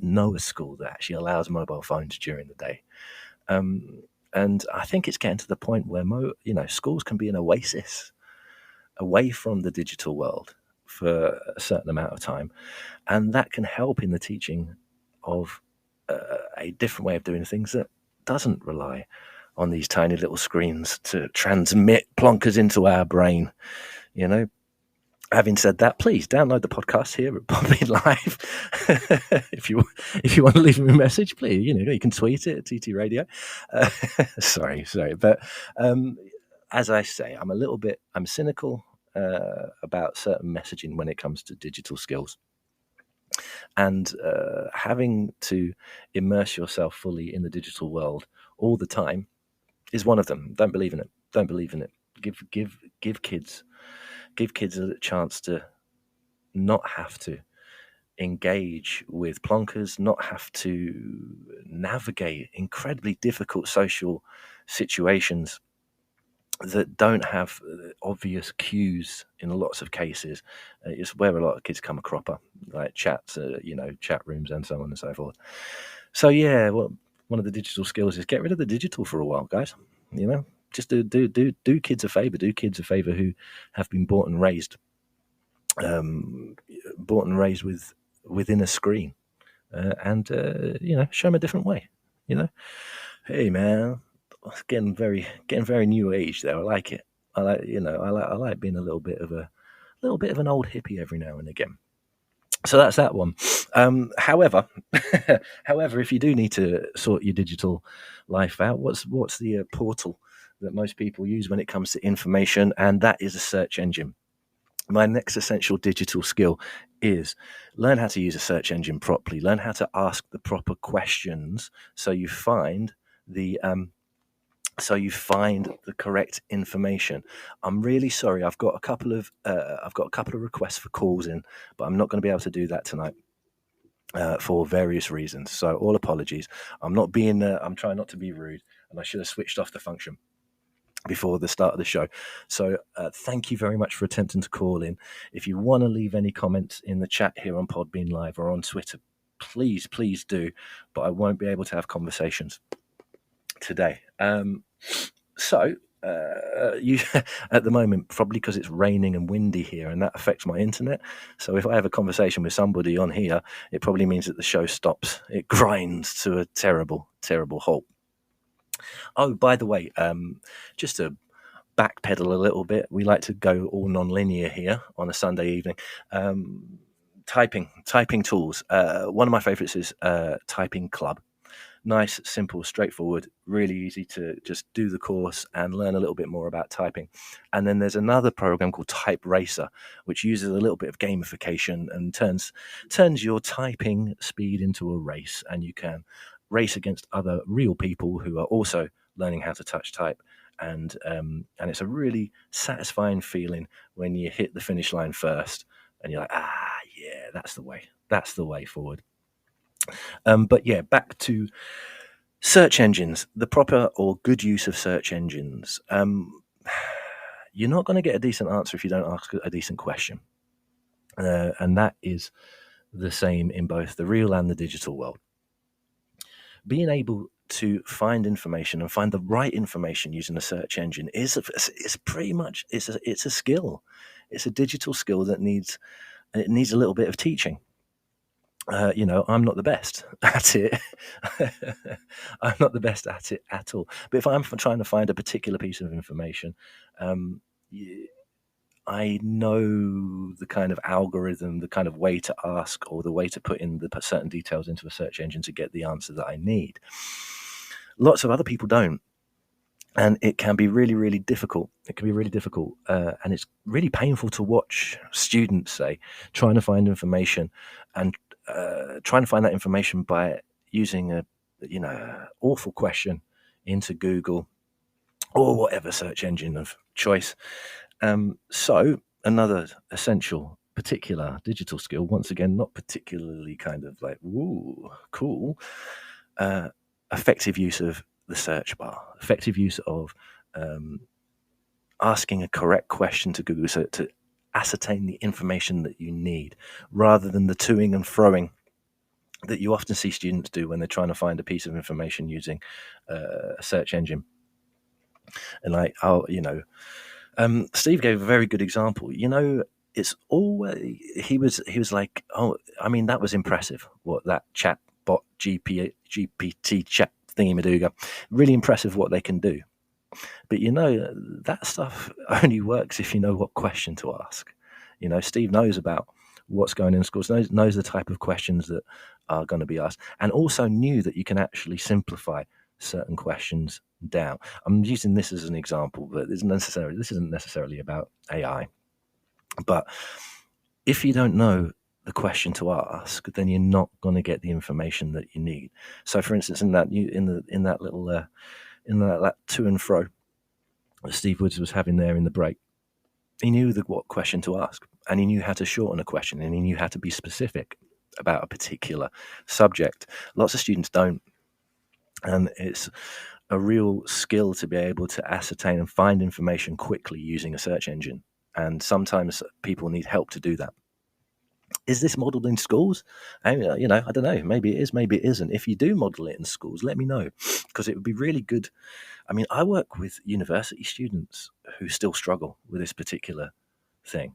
know a school that actually allows mobile phones during the day. And I think it's getting to the point where schools can be an oasis away from the digital world for a certain amount of time, and that can help in the teaching of a different way of doing things that doesn't rely on these tiny little screens to transmit plonkers into our brain. You know, having said that, please download the podcast here at Poppy Live. if you want to leave me a message, please, you can tweet it at TT Radio. Sorry, but as I say, I'm cynical about certain messaging when it comes to digital skills. And having to immerse yourself fully in the digital world all the time is one of them. Don't believe in it. Give kids a chance to not have to engage with plonkers, not have to navigate incredibly difficult social situations that don't have obvious cues in lots of cases. It's where a lot of kids come a cropper, like chats, chat rooms and so on and so forth. So yeah, well, one of the digital skills is get rid of the digital for a while, guys. just do kids a favor. Do kids a favor who have been bought and raised within a screen, and show them a different way. Hey man, it's getting very new age there. I like it. I like being a little bit of an old hippie every now and again. So that's that one. However, if you do need to sort your digital life out, what's the portal that most people use when it comes to information? And that is a search engine. My next essential digital skill is learn how to use a search engine properly. Learn how to ask the proper questions so you find the correct information. I'm really sorry. I've got a couple of requests for calls in, but I'm not going to be able to do that tonight for various reasons. So all apologies. I'm trying not to be rude, and I should have switched off the function before the start of the show. So thank you very much for attempting to call in. If you want to leave any comments in the chat here on Podbean Live or on Twitter, please do, but I won't be able to have conversations today. So you at the moment, probably because it's raining and windy here, and that affects my internet. So if I have a conversation with somebody on here, it probably means that the show stops. It grinds to a terrible halt. Oh, by the way, just to backpedal a little bit, we like to go all non-linear here on a Sunday evening. Typing tools. One of my favorites is Typing Club. Nice, simple, straightforward, really easy to just do the course and learn a little bit more about typing. And then there's another program called Type Racer, which uses a little bit of gamification and turns your typing speed into a race, and you can race against other real people who are also learning how to touch type. And it's a really satisfying feeling when you hit the finish line first and you're like, yeah, that's the way forward. But yeah, back to search engines, the proper or good use of search engines. You're not going to get a decent answer if you don't ask a decent question. And that is the same in both the real and the digital world. Being able to find information and find the right information using a search engine is pretty much it's a skill. It's a digital skill that needs a little bit of teaching. I'm not the best at it. I'm not the best at it at all. But if I'm trying to find a particular piece of information, I know the kind of algorithm, the kind of way to ask, or the way to put in the certain details into a search engine to get the answer that I need. Lots of other people don't. And it can be really, really difficult. And it's really painful to watch students, say, trying to find information and trying to find that information by using a awful question into Google or whatever search engine of choice. So another essential, particular digital skill, once again, not particularly kind of like, woo, cool, effective use of the search bar, effective use of asking a correct question to Google so to ascertain the information that you need, rather than the toing and froing that you often see students do when they're trying to find a piece of information using a search engine. And Steve gave a very good example. It's always he was like, oh, I mean, that was impressive. What that chatbot GPT chat thingy-madooga, really impressive what they can do. But that stuff only works if you know what question to ask. Steve knows about what's going in schools, knows the type of questions that are going to be asked, and also knew that you can actually simplify certain questions down. I'm using this as an example, but this isn't necessarily about AI. But if you don't know the question to ask, then you're not going to get the information that you need. So, for instance, in that to and fro that Steve Woods was having there in the break, he knew what question to ask, and he knew how to shorten a question, and he knew how to be specific about a particular subject. Lots of students don't, and it's a real skill to be able to ascertain and find information quickly using a search engine, and sometimes people need help to do that. Is this modelled in schools? And, I don't know. Maybe it is, maybe it isn't. If you do model it in schools, let me know, because it would be really good. I mean, I work with university students who still struggle with this particular thing.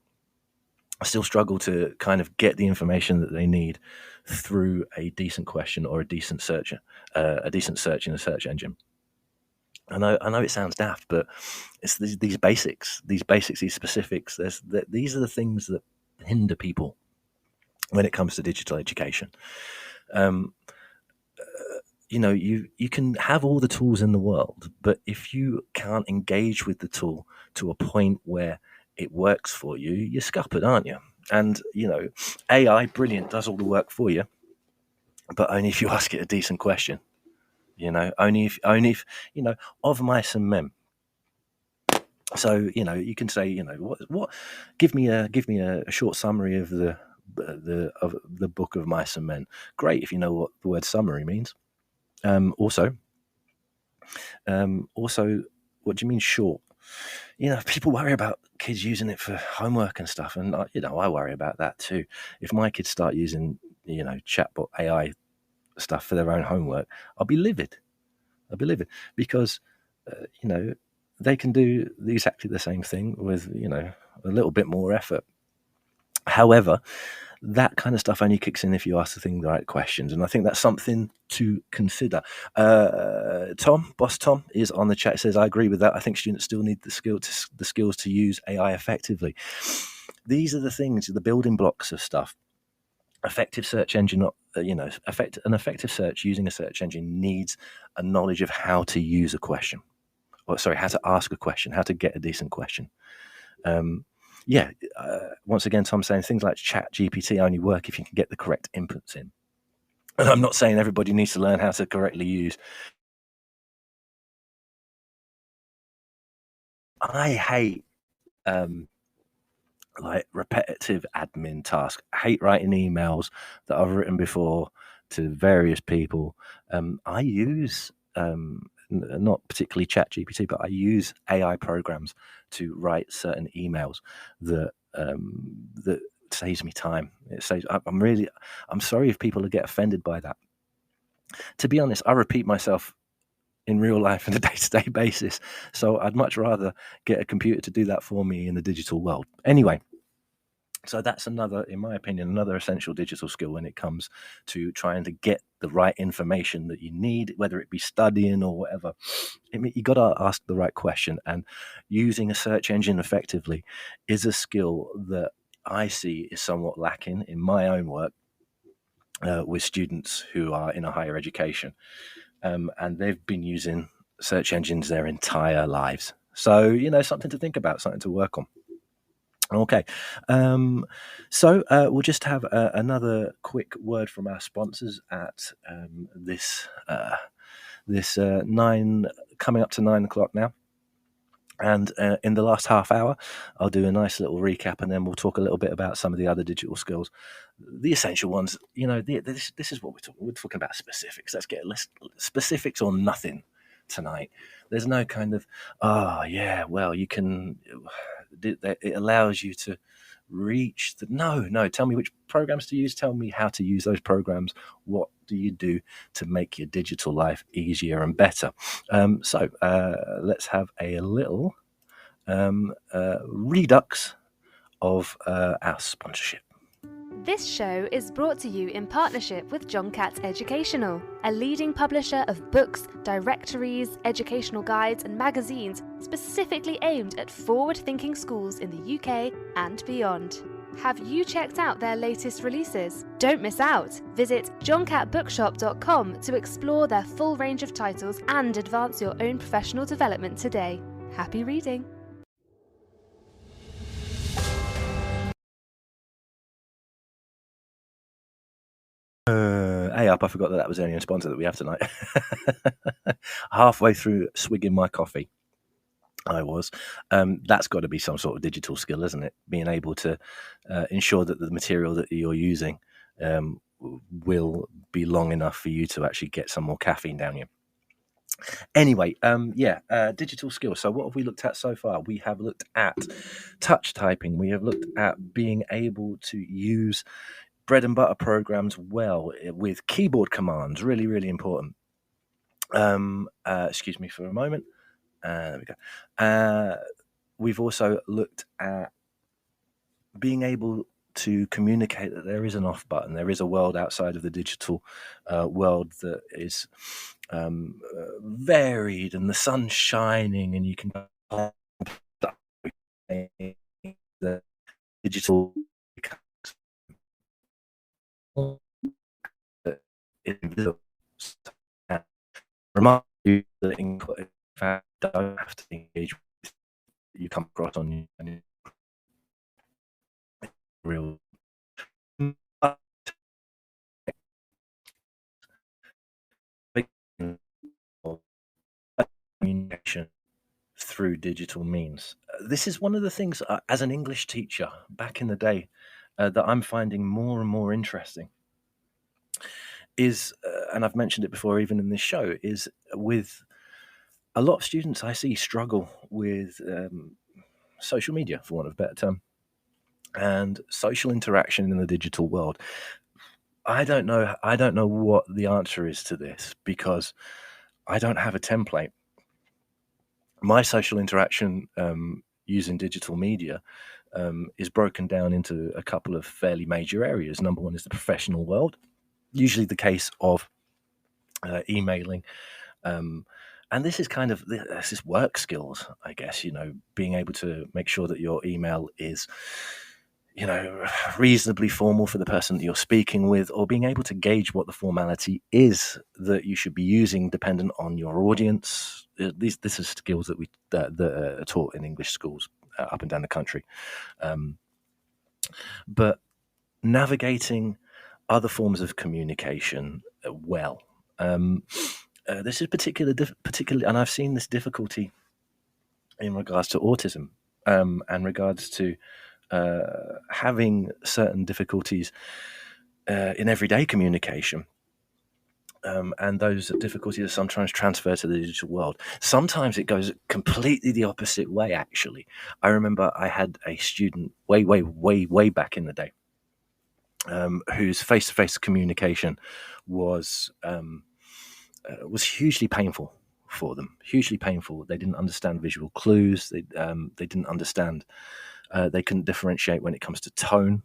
I still struggle to kind of get the information that they need through a decent question or a decent search in a search engine. I know it sounds daft, but it's these basics, these specifics. These are the things that hinder people when it comes to digital education. You can have all the tools in the world, but if you can't engage with the tool to a point where it works for you, you're scuppered, aren't you? And AI, brilliant, does all the work for you, but only if you ask it a decent question. Only if of mice and men. So you can say what give me a short summary of the book of Mice and Men. Great if you know what the word summary means. Also, what do you mean short? People worry about kids using it for homework and stuff, and I worry about that too. If my kids start using chatbot AI stuff for their own homework, I'll be livid because they can do exactly the same thing with a little bit more effort. However, that kind of stuff only kicks in if you ask the right questions, and I think that's something to consider. Boss Tom is on the chat. Says, I agree with that. I think students still need the skills to use AI effectively. These are the things, the building blocks of stuff. Effective search engine, an effective search using a search engine needs a knowledge of how to use a question. How to ask a question, how to get a decent question. Once again, Tom's saying things like Chat GPT only work if you can get the correct inputs in. And I'm not saying everybody needs to learn how to correctly use. I hate repetitive admin tasks. I hate writing emails that I've written before to various people. I use not particularly Chat GPT, but I use AI programs to write certain emails that saves me time. I'm sorry if people get offended by that. To be honest, I repeat myself in real life on a day-to-day basis, so I'd much rather get a computer to do that for me in the digital world. Anyway, so that's in my opinion, another essential digital skill when it comes to trying to get the right information that you need, whether it be studying or whatever. You got to ask the right question, and using a search engine effectively is a skill that I see is somewhat lacking in my own work with students who are in a higher education, and they've been using search engines their entire lives. So, something to think about, something to work on. Okay, so we'll just have another quick word from our sponsors at this 9, coming up to 9 o'clock now. And in the last half hour, I'll do a nice little recap, and then we'll talk a little bit about some of the other digital skills, the essential ones. This is what we're talking. We're talking about specifics. Let's get specifics or nothing tonight. There's no kind of, you can. It allows you to reach the no. Tell me which programs to use. Tell me how to use those programs. What do you do to make your digital life easier and better? So let's have a little redux of our sponsorship. This show is brought to you in partnership with John Catt Educational, a leading publisher of books, directories, educational guides and magazines specifically aimed at forward-thinking schools in the UK and beyond. Have you checked out their latest releases? Don't miss out! Visit johncattbookshop.com to explore their full range of titles and advance your own professional development today. Happy reading! Hey up, I forgot that was the only sponsor that we have tonight. Halfway through swigging my coffee, I was. That's got to be some sort of digital skill, isn't it? Being able to ensure that the material that you're using will be long enough for you to actually get some more caffeine down you. Anyway, digital skills. So what have we looked at so far? We have looked at touch typing. We have looked at being able to use bread and butter programs well with keyboard commands. Really, really important. Excuse me for a moment. There we go. We've also looked at being able to communicate that there is an off button. There is a world outside of the digital world that is varied, and the sun's shining, and you can the digital is invisible. And remind you that in fact don't have to engage with you come across on your real communication through digital means. This is one of the things, as an English teacher back in the day, that I'm finding more and more interesting. Is, and I've mentioned it before, even in this show, is with a lot of students I see struggle with social media, for want of a better term, and social interaction in the digital world. I don't know what the answer is to this, because I don't have a template. My social interaction using digital media is broken down into a couple of fairly major areas. Number one is the professional world, usually the case of emailing. And this is kind of this is work skills, I guess, being able to make sure that your email is, reasonably formal for the person that you're speaking with, or being able to gauge what the formality is that you should be using dependent on your audience. This is skills that are taught in English schools up and down the country. But navigating other forms of communication well. This is particularly, and I've seen this difficulty in regards to autism, and regards to having certain difficulties in everyday communication. And those difficulties are sometimes transferred to the digital world. Sometimes it goes completely the opposite way, actually. I remember I had a student way back in the day whose face-to-face communication was hugely painful for them. Hugely painful. They didn't understand visual clues. They didn't understand. They couldn't differentiate when it comes to tone,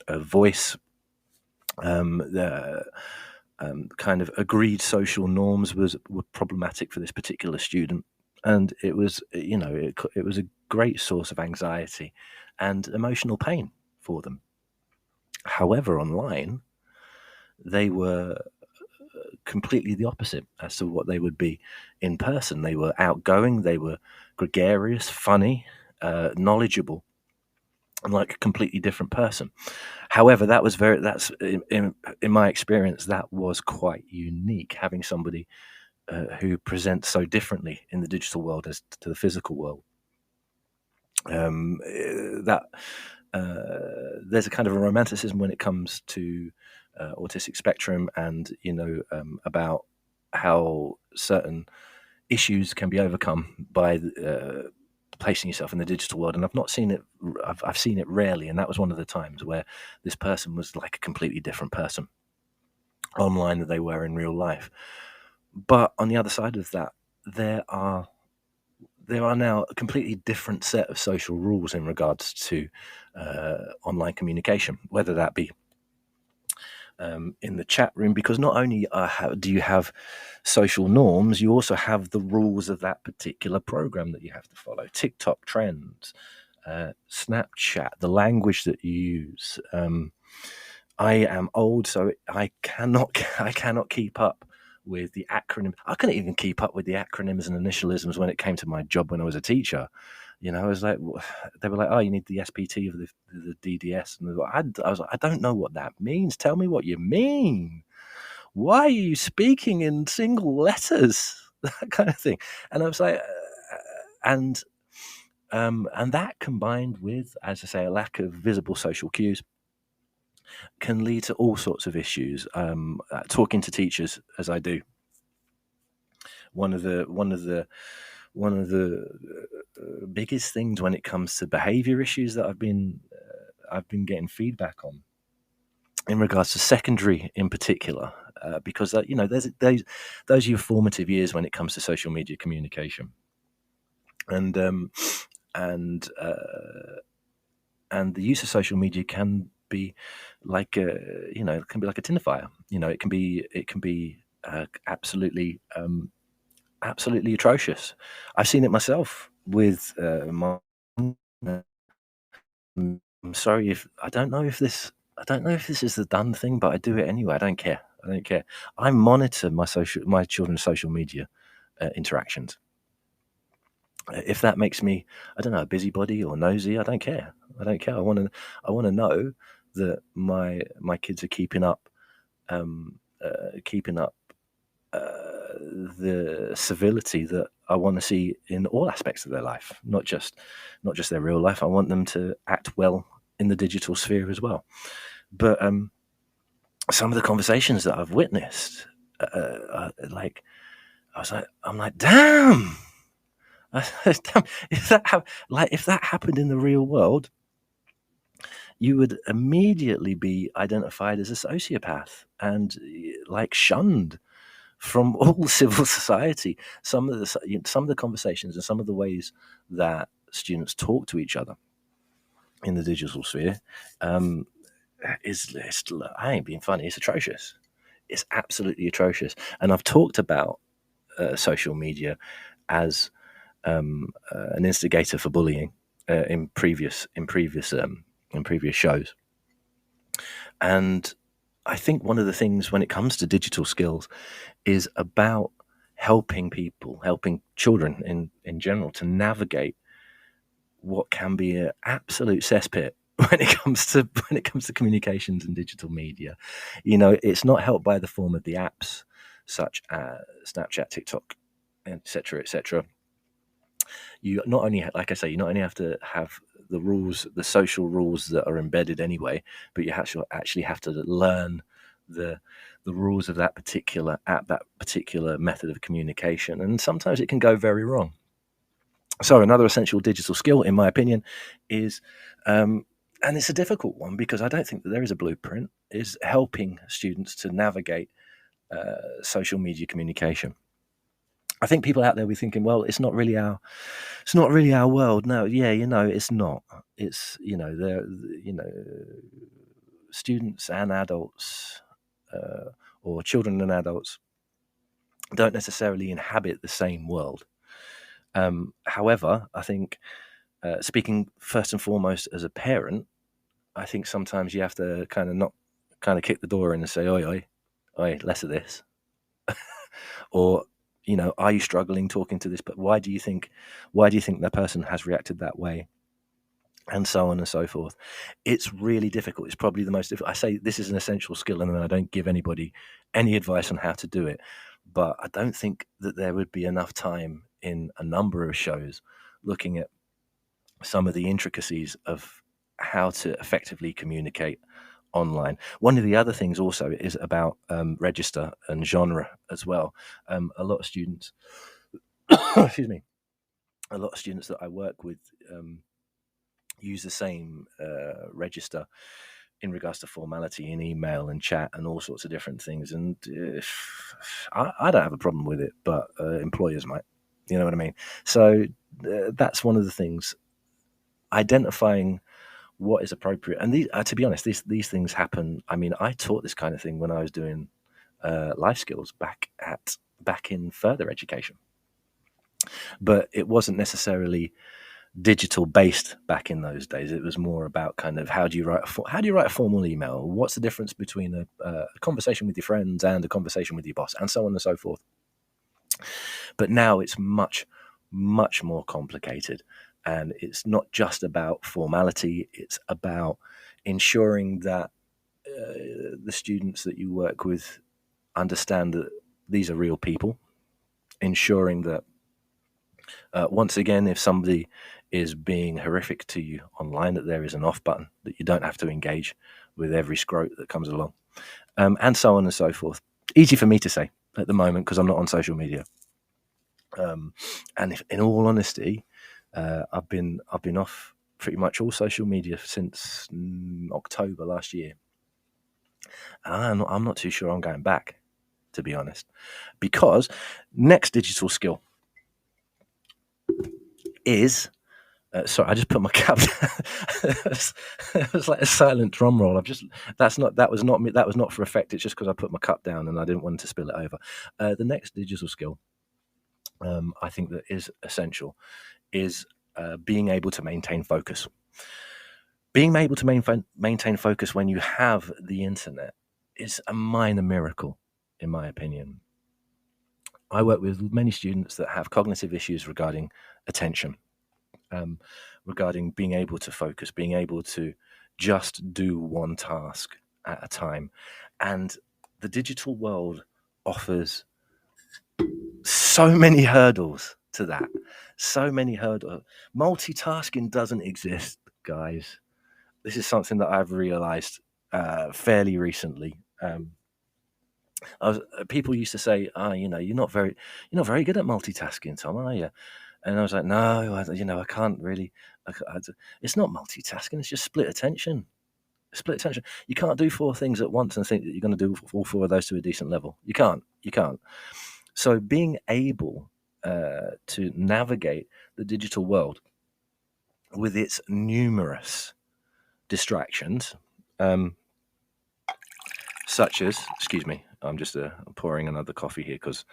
voice. The kind of agreed social norms were problematic for this particular student, and it was it was a great source of anxiety and emotional pain for them. However, online, they were completely the opposite as to what they would be in person. They were outgoing, they were gregarious, funny, knowledgeable, and like a completely different person. However, that's in my experience, that was quite unique, having somebody who presents so differently in the digital world as to the physical world. There's a kind of a romanticism when it comes to autistic spectrum, and about how certain issues can be overcome by placing yourself in the digital world. And I've not seen it. I've seen it rarely, and that was one of the times where this person was like a completely different person online than they were in real life. But on the other side of that, there are now a completely different set of social rules in regards to online communication, whether that be in the chat room, because not only do you have social norms, you also have the rules of that particular program that you have to follow. TikTok trends, Snapchat, the language that you use. I am old, so I cannot keep up with the acronym. I couldn't even keep up with the acronyms and initialisms when it came to my job when I was a teacher. I was like, they were like, oh, you need the SPT of the DDS. And I was like, I don't know what that means. Tell me what you mean. Why are you speaking in single letters? That kind of thing. And I was like, and that combined with, as I say, a lack of visible social cues can lead to all sorts of issues. Talking to teachers, as I do, one of the biggest things when it comes to behaviour issues that I've been getting feedback on in regards to secondary in particular, because there's those are your formative years when it comes to social media communication, and the use of social media can be like it can be like a tin fire. It can be absolutely atrocious. I've seen it myself with my. I'm sorry if I don't know if this is the done thing, but I do it anyway. I don't care. I monitor my children's social media interactions. If that makes me, I don't know, a busybody or nosy, I don't care. I want to know that my kids are keeping up the civility that I want to see in all aspects of their life, not just their real life. I want them to act well in the digital sphere as well. But some of the conversations that I've witnessed, I'm like, damn. Damn, if that happened in the real world, you would immediately be identified as a sociopath and shunned from all civil society. Some of the conversations and some of the ways that students talk to each other in the digital sphere I ain't being funny. It's atrocious. It's absolutely atrocious. And I've talked about social media as an instigator for bullying in previous shows. And I think one of the things when it comes to digital skills is about helping children in general to navigate what can be an absolute cesspit when it comes to communications and digital media. It's not helped by the form of the apps such as Snapchat, TikTok, etc., etc. You not only, like I say, you not only have to have the rules, the social rules that are embedded anyway, but you actually have to learn the rules of that particular app, that particular method of communication, and sometimes it can go very wrong. So another essential digital skill, in my opinion, is, and it's a difficult one because I don't think that there is a blueprint, is helping students to navigate social media communication. I think people out there will be thinking, well, it's not really our world. No, yeah, it's not. It's students and adults, or children and adults, don't necessarily inhabit the same world. However, I think, speaking first and foremost as a parent, I think sometimes you have to kind of kick the door in and say, oi, less of this. Or, are you struggling talking to this? But why do you think that person has reacted that way? And so on and so forth. It's really difficult. It's probably the most difficult. I say this is an essential skill, and I don't give anybody any advice on how to do it. But I don't think that there would be enough time in a number of shows looking at some of the intricacies of how to effectively communicate online. One of the other things also is about register and genre as well. A lot of students, excuse me, a lot of students that I work with use the same register in regards to formality in email and chat and all sorts of different things. And I don't have a problem with it, but employers might. You know what I mean? So that's one of the things. Identifying what is appropriate, and to be honest, these things happen. I mean, I taught this kind of thing when I was doing life skills back in further education, but it wasn't necessarily digital based back in those days. It was more about kind of how do you write a formal email? What's the difference between a conversation with your friends and a conversation with your boss, and so on and so forth. But now it's much, much more complicated. And it's not just about formality, it's about ensuring that the students that you work with understand that these are real people, ensuring that, once again, if somebody is being horrific to you online, that there is an off button, that you don't have to engage with every scrote that comes along, and so on and so forth. Easy for me to say at the moment because I'm not on social media. And if, in all honesty, I've been off pretty much all social media since October last year, and I'm not too sure I'm going back, to be honest, because next digital skill is. Sorry, I just put my cup down. It was like a silent drum roll. That was not me. That was not for effect. It's just because I put my cup down and I didn't want to spill it over. The next digital skill, I think that is essential, is being able to maintain focus. Being able to maintain focus when you have the internet is a minor miracle, in my opinion. I work with many students that have cognitive issues regarding attention, regarding being able to focus, being able to just do one task at a time. And the digital world offers so many hurdles to that. So many hurdles. Multitasking doesn't exist, guys. This is something that I've realized fairly recently. People used to say, you're not very good at multitasking, Tom, are you? And I was like, no, I can't really. It's not multitasking. It's just split attention. Split attention. You can't do 4 things at once and think that you're going to do all 4 of those to a decent level. You can't. So being able to navigate the digital world with its numerous distractions, such as, excuse me, I'm just pouring another coffee here because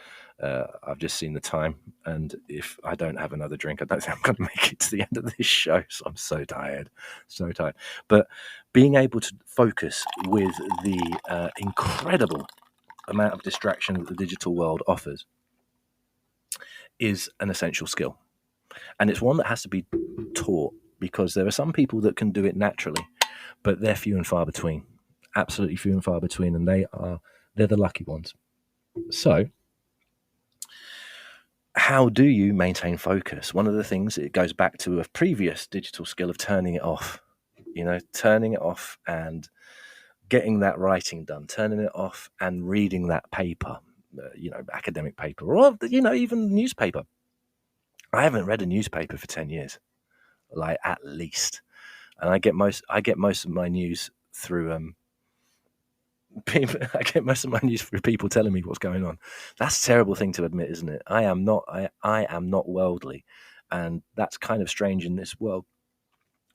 I've just seen the time, and if I don't have another drink, I don't think I'm going to make it to the end of this show. So I'm so tired. But being able to focus with the incredible amount of distraction that the digital world offers is an essential skill. And it's one that has to be taught, because there are some people that can do it naturally, but they're few and far between. Absolutely few and far between, and they're the lucky ones. So how do you maintain focus? One of the things, it goes back to a previous digital skill of turning it off. Turning it off and getting that writing done, turning it off and reading that paper, academic paper, or even newspaper. I haven't read a newspaper for 10 years, like, at least. And I get most of my news through I get most of my news through people telling me what's going on. That's a terrible thing to admit, isn't it? I am not worldly, and that's kind of strange in this world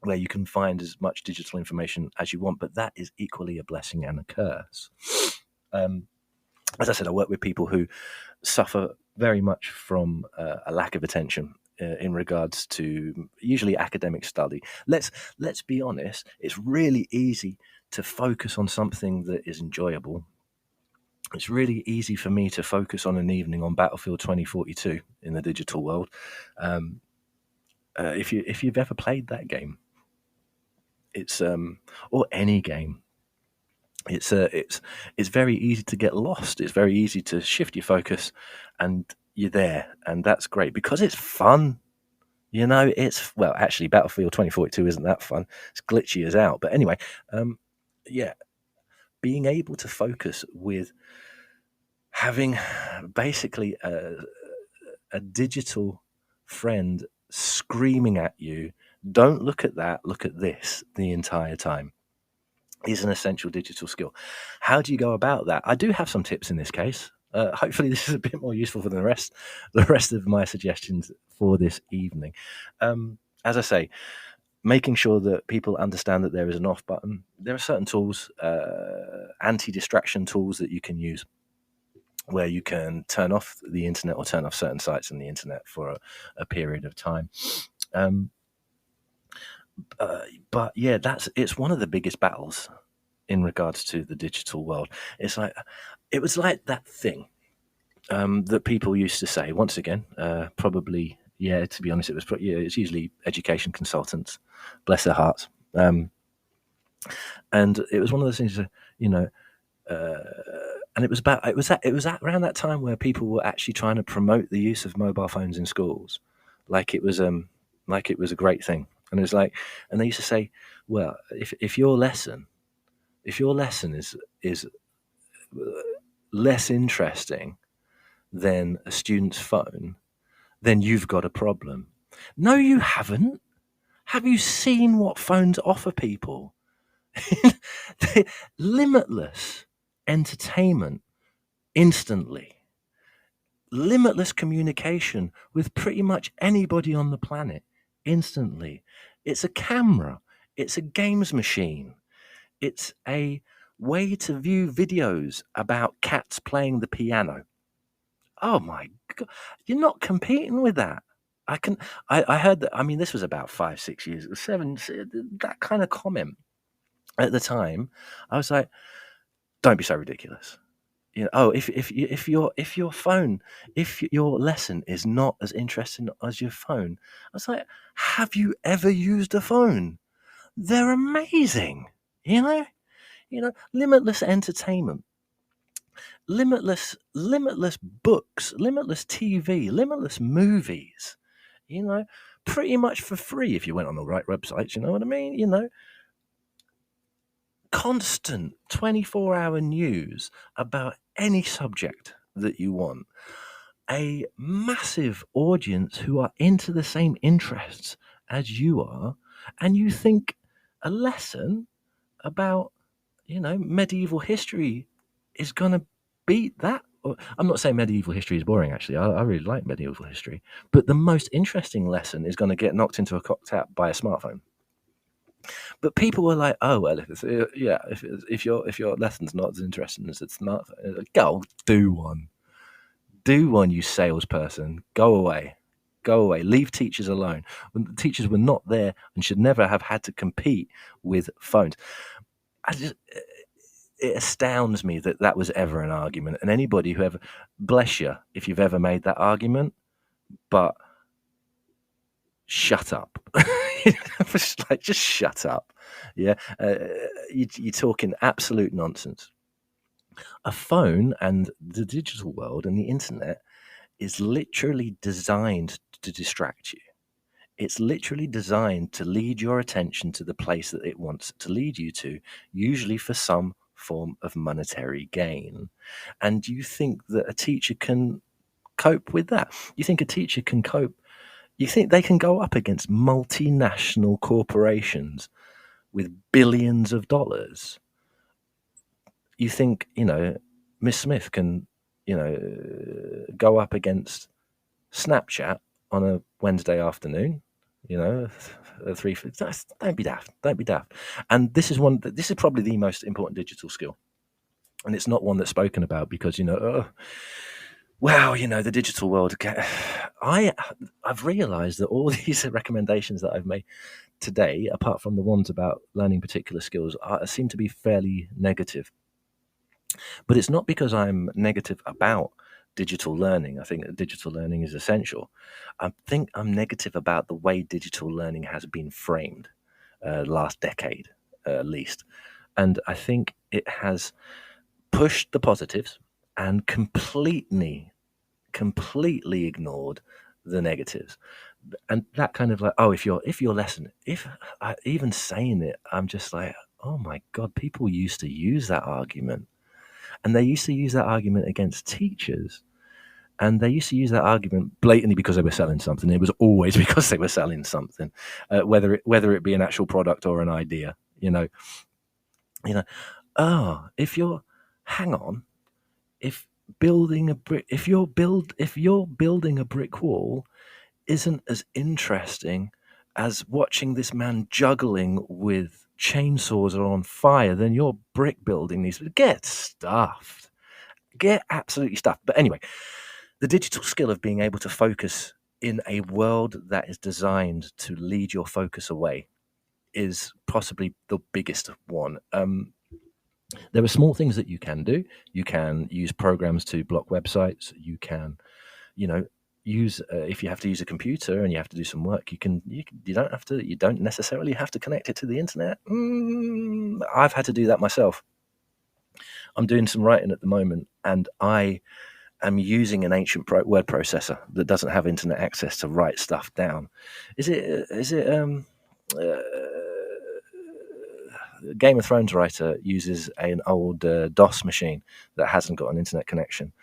where you can find as much digital information as you want, but that is equally a blessing and a curse. As I said, I work with people who suffer very much from a lack of attention in regards to usually academic study. Let's be honest, it's really easy to focus on something that is enjoyable. It's really easy for me to focus on an evening on Battlefield 2042 in the digital world. If you've ever played that game, it's or any game, it's very easy to get lost. It's very easy to shift your focus, and you're there, and that's great because it's fun. Actually, Battlefield 2042 isn't that fun. It's glitchy as out. But anyway, being able to focus with having basically a digital friend screaming at you, don't look at that, look at this, the entire time, is an essential digital skill. How do you go about that? I do have some tips in this case. Hopefully this is a bit more useful for the rest of my suggestions for this evening. As I say, making sure that people understand that there is an off button. There are certain tools, anti-distraction tools that you can use, where you can turn off the internet or turn off certain sites on the internet for a period of time. But yeah, it's one of the biggest battles in regards to the digital world. It was like that thing that people used to say. Once again, probably, yeah. To be honest, it's usually education consultants, bless their hearts. And it was one of those things, and it was around that time where people were actually trying to promote the use of mobile phones in schools, like it was a great thing. And it was like, and they used to say, well, if your lesson is less interesting than a student's phone, then you've got a problem. No, you haven't. Have you seen what phones offer people? Limitless entertainment instantly. Limitless communication with pretty much anybody on the planet instantly. It's a camera. It's a games machine. It's a way to view videos about cats playing the piano. Oh my God. You're not competing with that. I heard that, I mean, this was about 5-6 years, that kind of comment at the time. I was like, don't be so ridiculous. You know, oh, if your phone, if your lesson is not as interesting as your phone, I was like, have you ever used a phone? They're amazing. You know, limitless entertainment, limitless books, limitless TV, limitless movies. You know, pretty much for free if you went on the right websites. You know what I mean? You know, constant 24-hour news about any subject that you want. A massive audience who are into the same interests as you are, and you think a lesson about, you know, medieval history is going to beat that? I'm not saying medieval history is boring, actually. I really like medieval history. But the most interesting lesson is going to get knocked into a cocked hat by a smartphone. But people were like, "Oh well, if your lesson's not as interesting as a smartphone, go do one, you salesperson. Go away, leave teachers alone." When the teachers were not there and should never have had to compete with phones. It astounds me that that was ever an argument, and anybody who ever, bless you if you've ever made that argument, but shut up. Just shut up. Yeah, you're talking absolute nonsense. A phone and the digital world and the internet is literally designed to distract you. It's literally designed to lead your attention to the place that it wants to lead you to, usually for some form of monetary gain. And you think that a teacher can cope with that? You think a teacher can cope? You think they can go up against multinational corporations with billions of dollars? You think, you know, Miss Smith can, you know, go up against Snapchat on a Wednesday afternoon? You know, don't be daft. Don't be daft. And this is probably the most important digital skill, and it's not one that's spoken about because, you know, wow, you know, the digital world. I've realised that all these recommendations that I've made today, apart from the ones about learning particular skills, seem to be fairly negative. But it's not because I'm negative about digital learning. I think that digital learning is essential. I think I'm negative about the way digital learning has been framed last decade, at least. And I think it has pushed the positives and completely ignored the negatives. And that kind of like, oh, if your lesson, even saying it, I'm just like, oh my God, people used to use that argument. And they used to use that argument against teachers. And they used to use that argument blatantly because they were selling something. It was always because they were selling something, whether it be an actual product or an idea. You know. Oh, if you're building a brick wall isn't as interesting as watching this man juggling with chainsaws are on fire, then your brick building needs to get stuffed. Get absolutely stuffed. But anyway, the digital skill of being able to focus in a world that is designed to lead your focus away is possibly the biggest one. There are small things that you can do. You can use programs to block websites. You can, you know, use if you have to use a computer and you have to do some work, you don't necessarily have to connect it to the internet. I've had to do that myself. I'm doing some writing at the moment, and I am using an ancient word processor that doesn't have internet access to write stuff down. Game of Thrones writer uses an old DOS machine that hasn't got an internet connection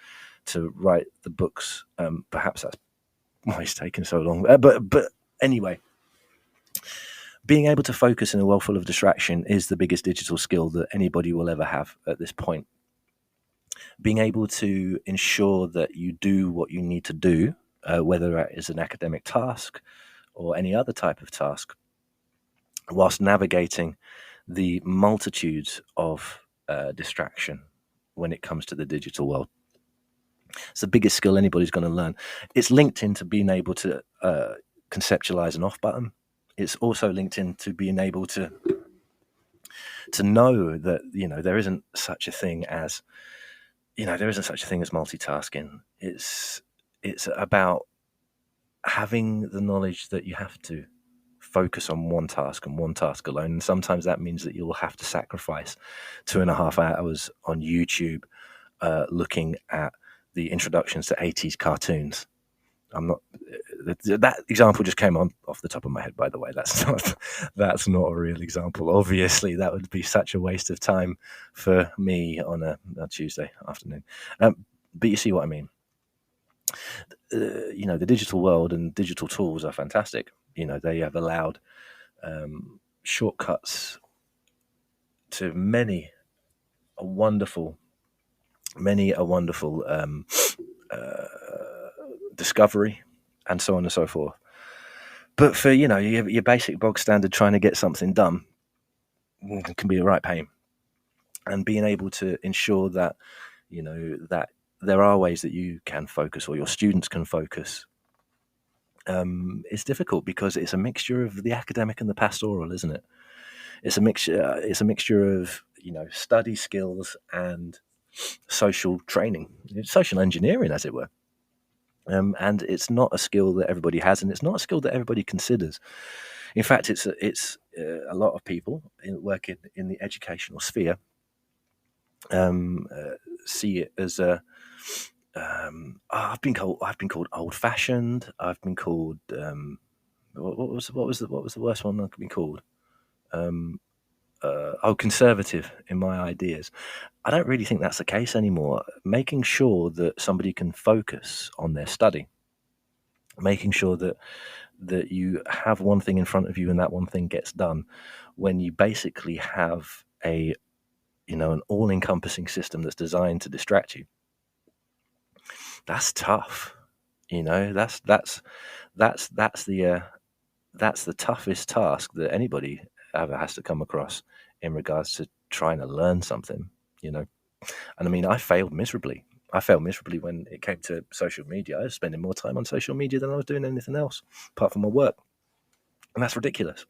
to write the books. Perhaps that's why it's taken so long. But anyway, being able to focus in a world full of distraction is the biggest digital skill that anybody will ever have at this point. Being able to ensure that you do what you need to do, whether it is an academic task or any other type of task, whilst navigating the multitudes of distraction when it comes to the digital world. It's the biggest skill anybody's going to learn. It's linked into being able to conceptualize an off button. It's also linked into being able to know that, there isn't such a thing as multitasking. It's about having the knowledge that you have to focus on one task and one task alone. And sometimes that means that you'll have to sacrifice 2.5 hours on YouTube looking at the introductions to 80s cartoons. That example just came off the top of my head, by the way. That's not a real example. Obviously, that would be such a waste of time for me on a Tuesday afternoon. But you see what I mean. The digital world and digital tools are fantastic. They have allowed shortcuts to many a wonderful discovery, and so on and so forth. But for your basic bog standard trying to get something done, it can be a right pain. And being able to ensure that that there are ways that you can focus, or your students can focus, it's difficult because it's a mixture of the academic and the pastoral, isn't it? It's a mixture of study skills and social training, social engineering, as it were. And it's not a skill that everybody has, and it's not a skill that everybody considers. In fact, it's a lot of people working in the educational sphere see it as a. I've been called old-fashioned. I've been called what was the worst one I've been called? Conservative in my ideas. I don't really think that's the case anymore. Making sure that somebody can focus on their study, making sure that you have one thing in front of you and that one thing gets done, when you basically have an all-encompassing system that's designed to distract you. That's tough. That's the toughest task that anybody ever has to come across in regards to trying to learn something, And I mean, I failed miserably. When it came to social media. I was spending more time on social media than I was doing anything else apart from my work. And that's ridiculous.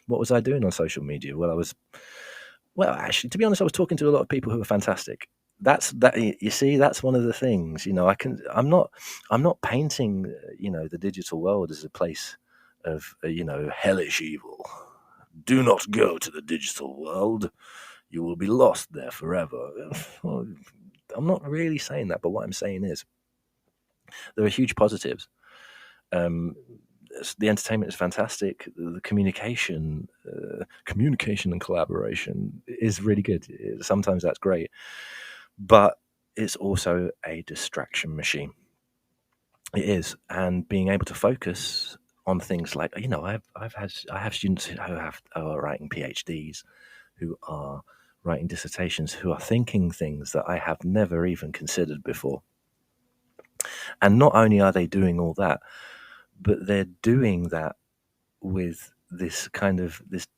What was I doing on social media? Actually, to be honest, I was talking to a lot of people who were fantastic. That's one of the things, I'm not painting, the digital world as a place of, hellish evil. Do not go to the digital world. You will be lost there forever. I'm not really saying that, but what I'm saying is there are huge positives. The entertainment is fantastic. The communication and collaboration is really good. Sometimes that's great, but it's also a distraction machine. It is, and being able to focus on things like I have students who are writing PhDs, who are writing dissertations, who are thinking things that I have never even considered before. And not only are they doing all that, but they're doing that with this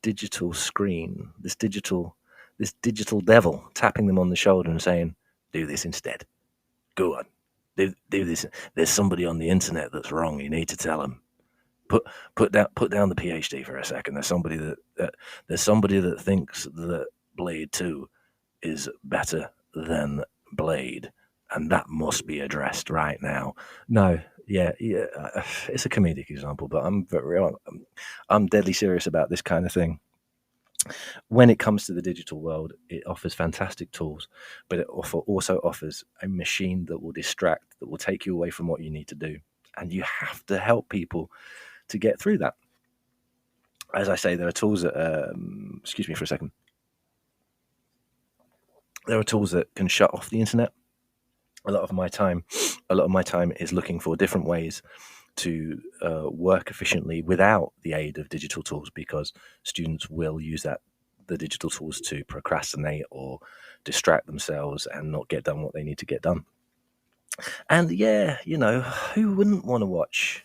digital screen, this digital devil tapping them on the shoulder and saying, "Do this instead. Go on, do this. There's somebody on the internet that's wrong. You need to tell them. Put down the PhD for a second. There's somebody that thinks that Blade 2 is better than Blade, and that must be addressed right now." No, yeah, it's a comedic example, but I'm deadly serious about this kind of thing. When it comes to the digital world, it offers fantastic tools, but it also offers a machine that will distract, that will take you away from what you need to do, and you have to help people to get through that. As I say, there are tools that excuse me for a second. There are tools that can shut off the internet. A lot of my time is looking for different ways to work efficiently without the aid of digital tools, because students will use the digital tools to procrastinate or distract themselves and not get done what they need to get done. And yeah, who wouldn't want to watch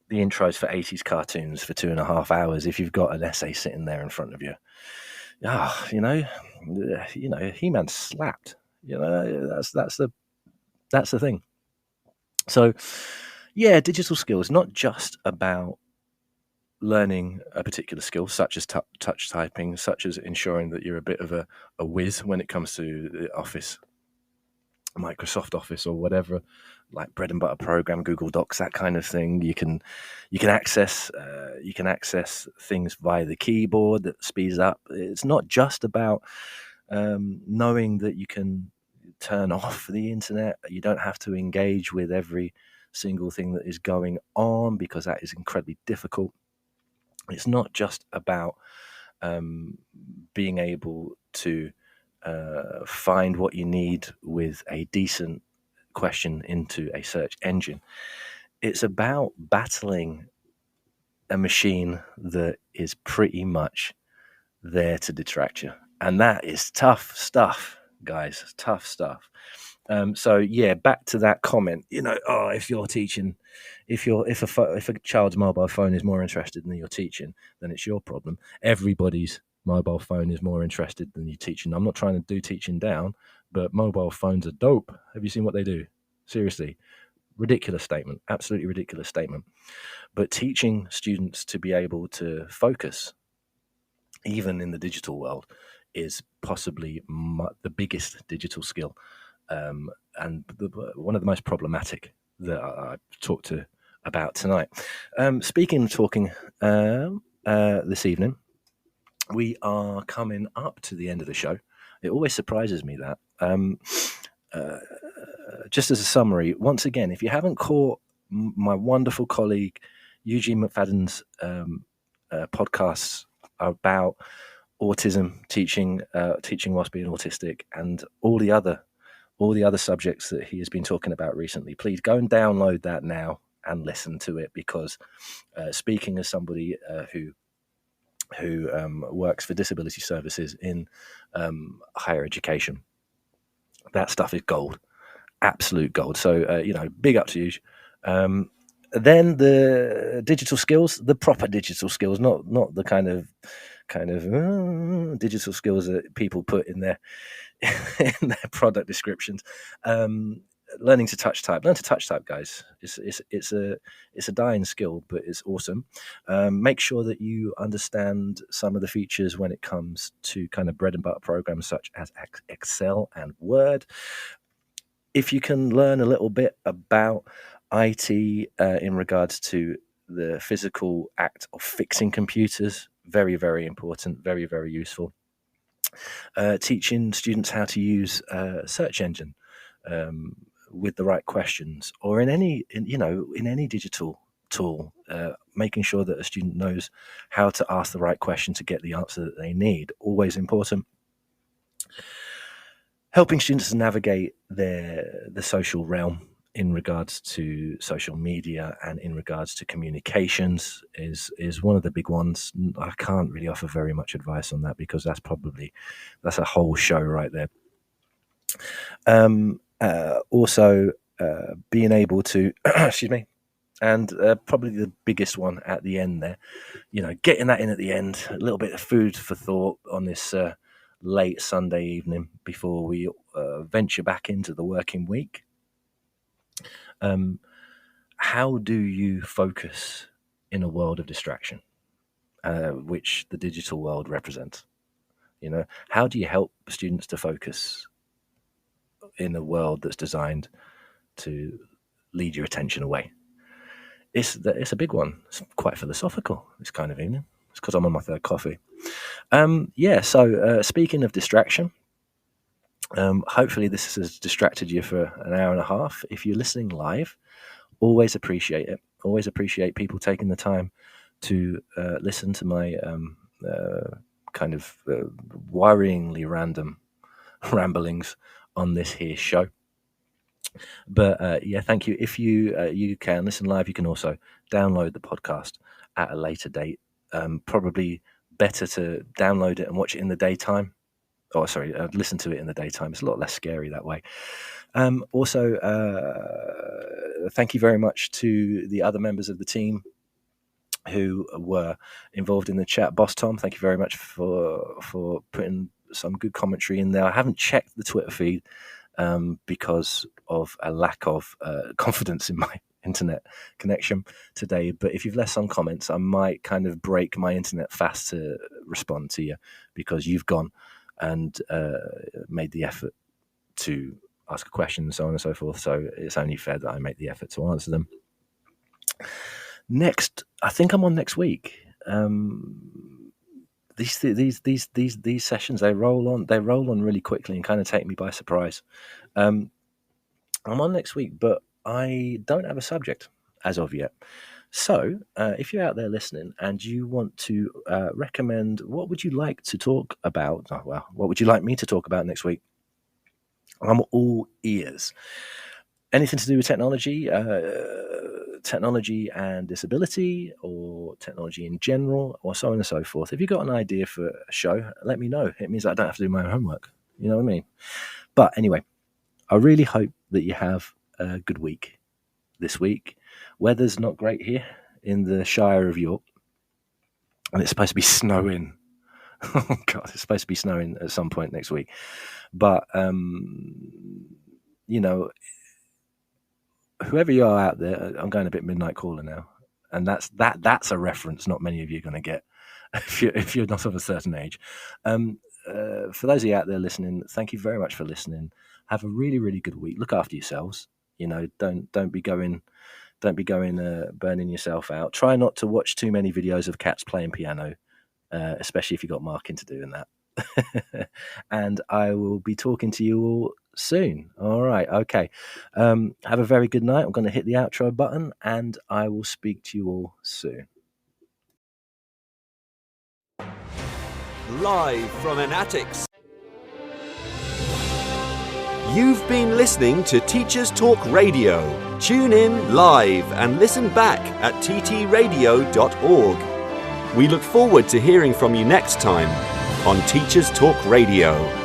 the intros for 80s cartoons for 2.5 hours if you've got an essay sitting there in front of you? He-Man slapped. That's the thing. So yeah, digital skills, not just about learning a particular skill, such as touch typing, such as ensuring that you're a bit of a whiz when it comes to the Office, Microsoft Office, or whatever, like bread and butter program, Google Docs, that kind of thing. You can access things via the keyboard that speeds up. It's not just about knowing that you can turn off the internet. You don't have to engage with every single thing that is going on, because that is incredibly difficult. It's not just about being able to find what you need with a decent question into a search engine. It's about battling a machine that is pretty much there to distract you. And that is tough stuff, guys. Tough stuff. So yeah, back to that comment. If you're teaching, if a child's mobile phone is more interested than you're teaching, then it's your problem. Everybody's mobile phone is more interested than you teaching. I'm not trying to do teaching down, but mobile phones are dope. Have you seen what they do? Seriously, ridiculous statement. Absolutely ridiculous statement. But teaching students to be able to focus, even in the digital world, is possibly the biggest digital skill. And one of the most problematic that I've talked about tonight. Talking this evening, we are coming up to the end of the show. It always surprises me that. Just as a summary, once again, if you haven't caught my wonderful colleague Eugene McFadden's podcasts about autism, teaching whilst being autistic, and all the other subjects that he has been talking about recently, please go and download that now and listen to it, because speaking as somebody who works for disability services in higher education, that stuff is gold, absolute gold. So big up to you. Then the digital skills, the proper digital skills, not the kind of digital skills that people put in their in their product descriptions. Learning to touch type. Learn to touch type, guys. It's a dying skill, but it's awesome. Make sure that you understand some of the features when it comes to kind of bread and butter programs such as Excel and Word. If you can learn a little bit about IT in regards to the physical act of fixing computers, very, very important, very, very useful. Teaching students how to use a search engine with the right questions, or in any digital tool, making sure that a student knows how to ask the right question to get the answer that they need, always important. Helping students to navigate the social realm in regards to social media and in regards to communications is one of the big ones. I can't really offer very much advice on that, because that's a whole show right there. Also, being able to, excuse me, and probably the biggest one at the end there, getting that in at the end, a little bit of food for thought on this late Sunday evening before we venture back into the working week. How do you focus in a world of distraction, which the digital world represents? How do you help students to focus in a world that's designed to lead your attention away? It's a big one. It's quite philosophical this kind of evening. It's because I'm on my third coffee. So speaking of distraction, hopefully this has distracted you for an hour and a half. If you're listening live, always appreciate it. Always appreciate people taking the time to listen to my kind of worryingly random ramblings on this here show. But yeah, thank you. If you can listen live, you can also download the podcast at a later date. Probably better to download it and watch it in the daytime. Oh, sorry, listen to it in the daytime. It's a lot less scary that way. Also, thank you very much to the other members of the team who were involved in the chat. Boss Tom, thank you very much for putting some good commentary in there. I haven't checked the Twitter feed because of a lack of confidence in my internet connection today. But if you've left some comments, I might kind of break my internet fast to respond to you, because you've gone and made the effort to ask a question and so on and so forth. So it's only fair that I make the effort to answer them. Next, I think I'm on next week. These sessions, they roll on really quickly and kind of take me by surprise. I'm on next week, but I don't have a subject as of yet. So if you're out there listening and you want to recommend, what would you like to talk about? Oh, well, what would you like me to talk about next week? I'm all ears. Anything to do with technology, technology and disability, or technology in general, or so on and so forth. If you've got an idea for a show, let me know. It means I don't have to do my own homework. You know what I mean? But anyway, I really hope that you have a good week this week. Weather's not great here in the Shire of York, and it's supposed to be snowing. Oh God, it's supposed to be snowing at some point next week. But you know, whoever you are out there, I'm going a bit midnight caller now, and that's a reference not many of you are going to get if you're not of a certain age. For those of you out there listening, thank you very much for listening. Have a really, really good week. Look after yourselves. You know, don't be going burning yourself out. Try not to watch too many videos of cats playing piano, especially if you've got Mark into doing that. And I will be talking to you all soon. All right. Okay. Have a very good night. I'm going to hit the outro button, and I will speak to you all soon. Live from an attic. You've been listening to Teachers Talk Radio. Tune in live and listen back at ttradio.org. We look forward to hearing from you next time on Teachers Talk Radio.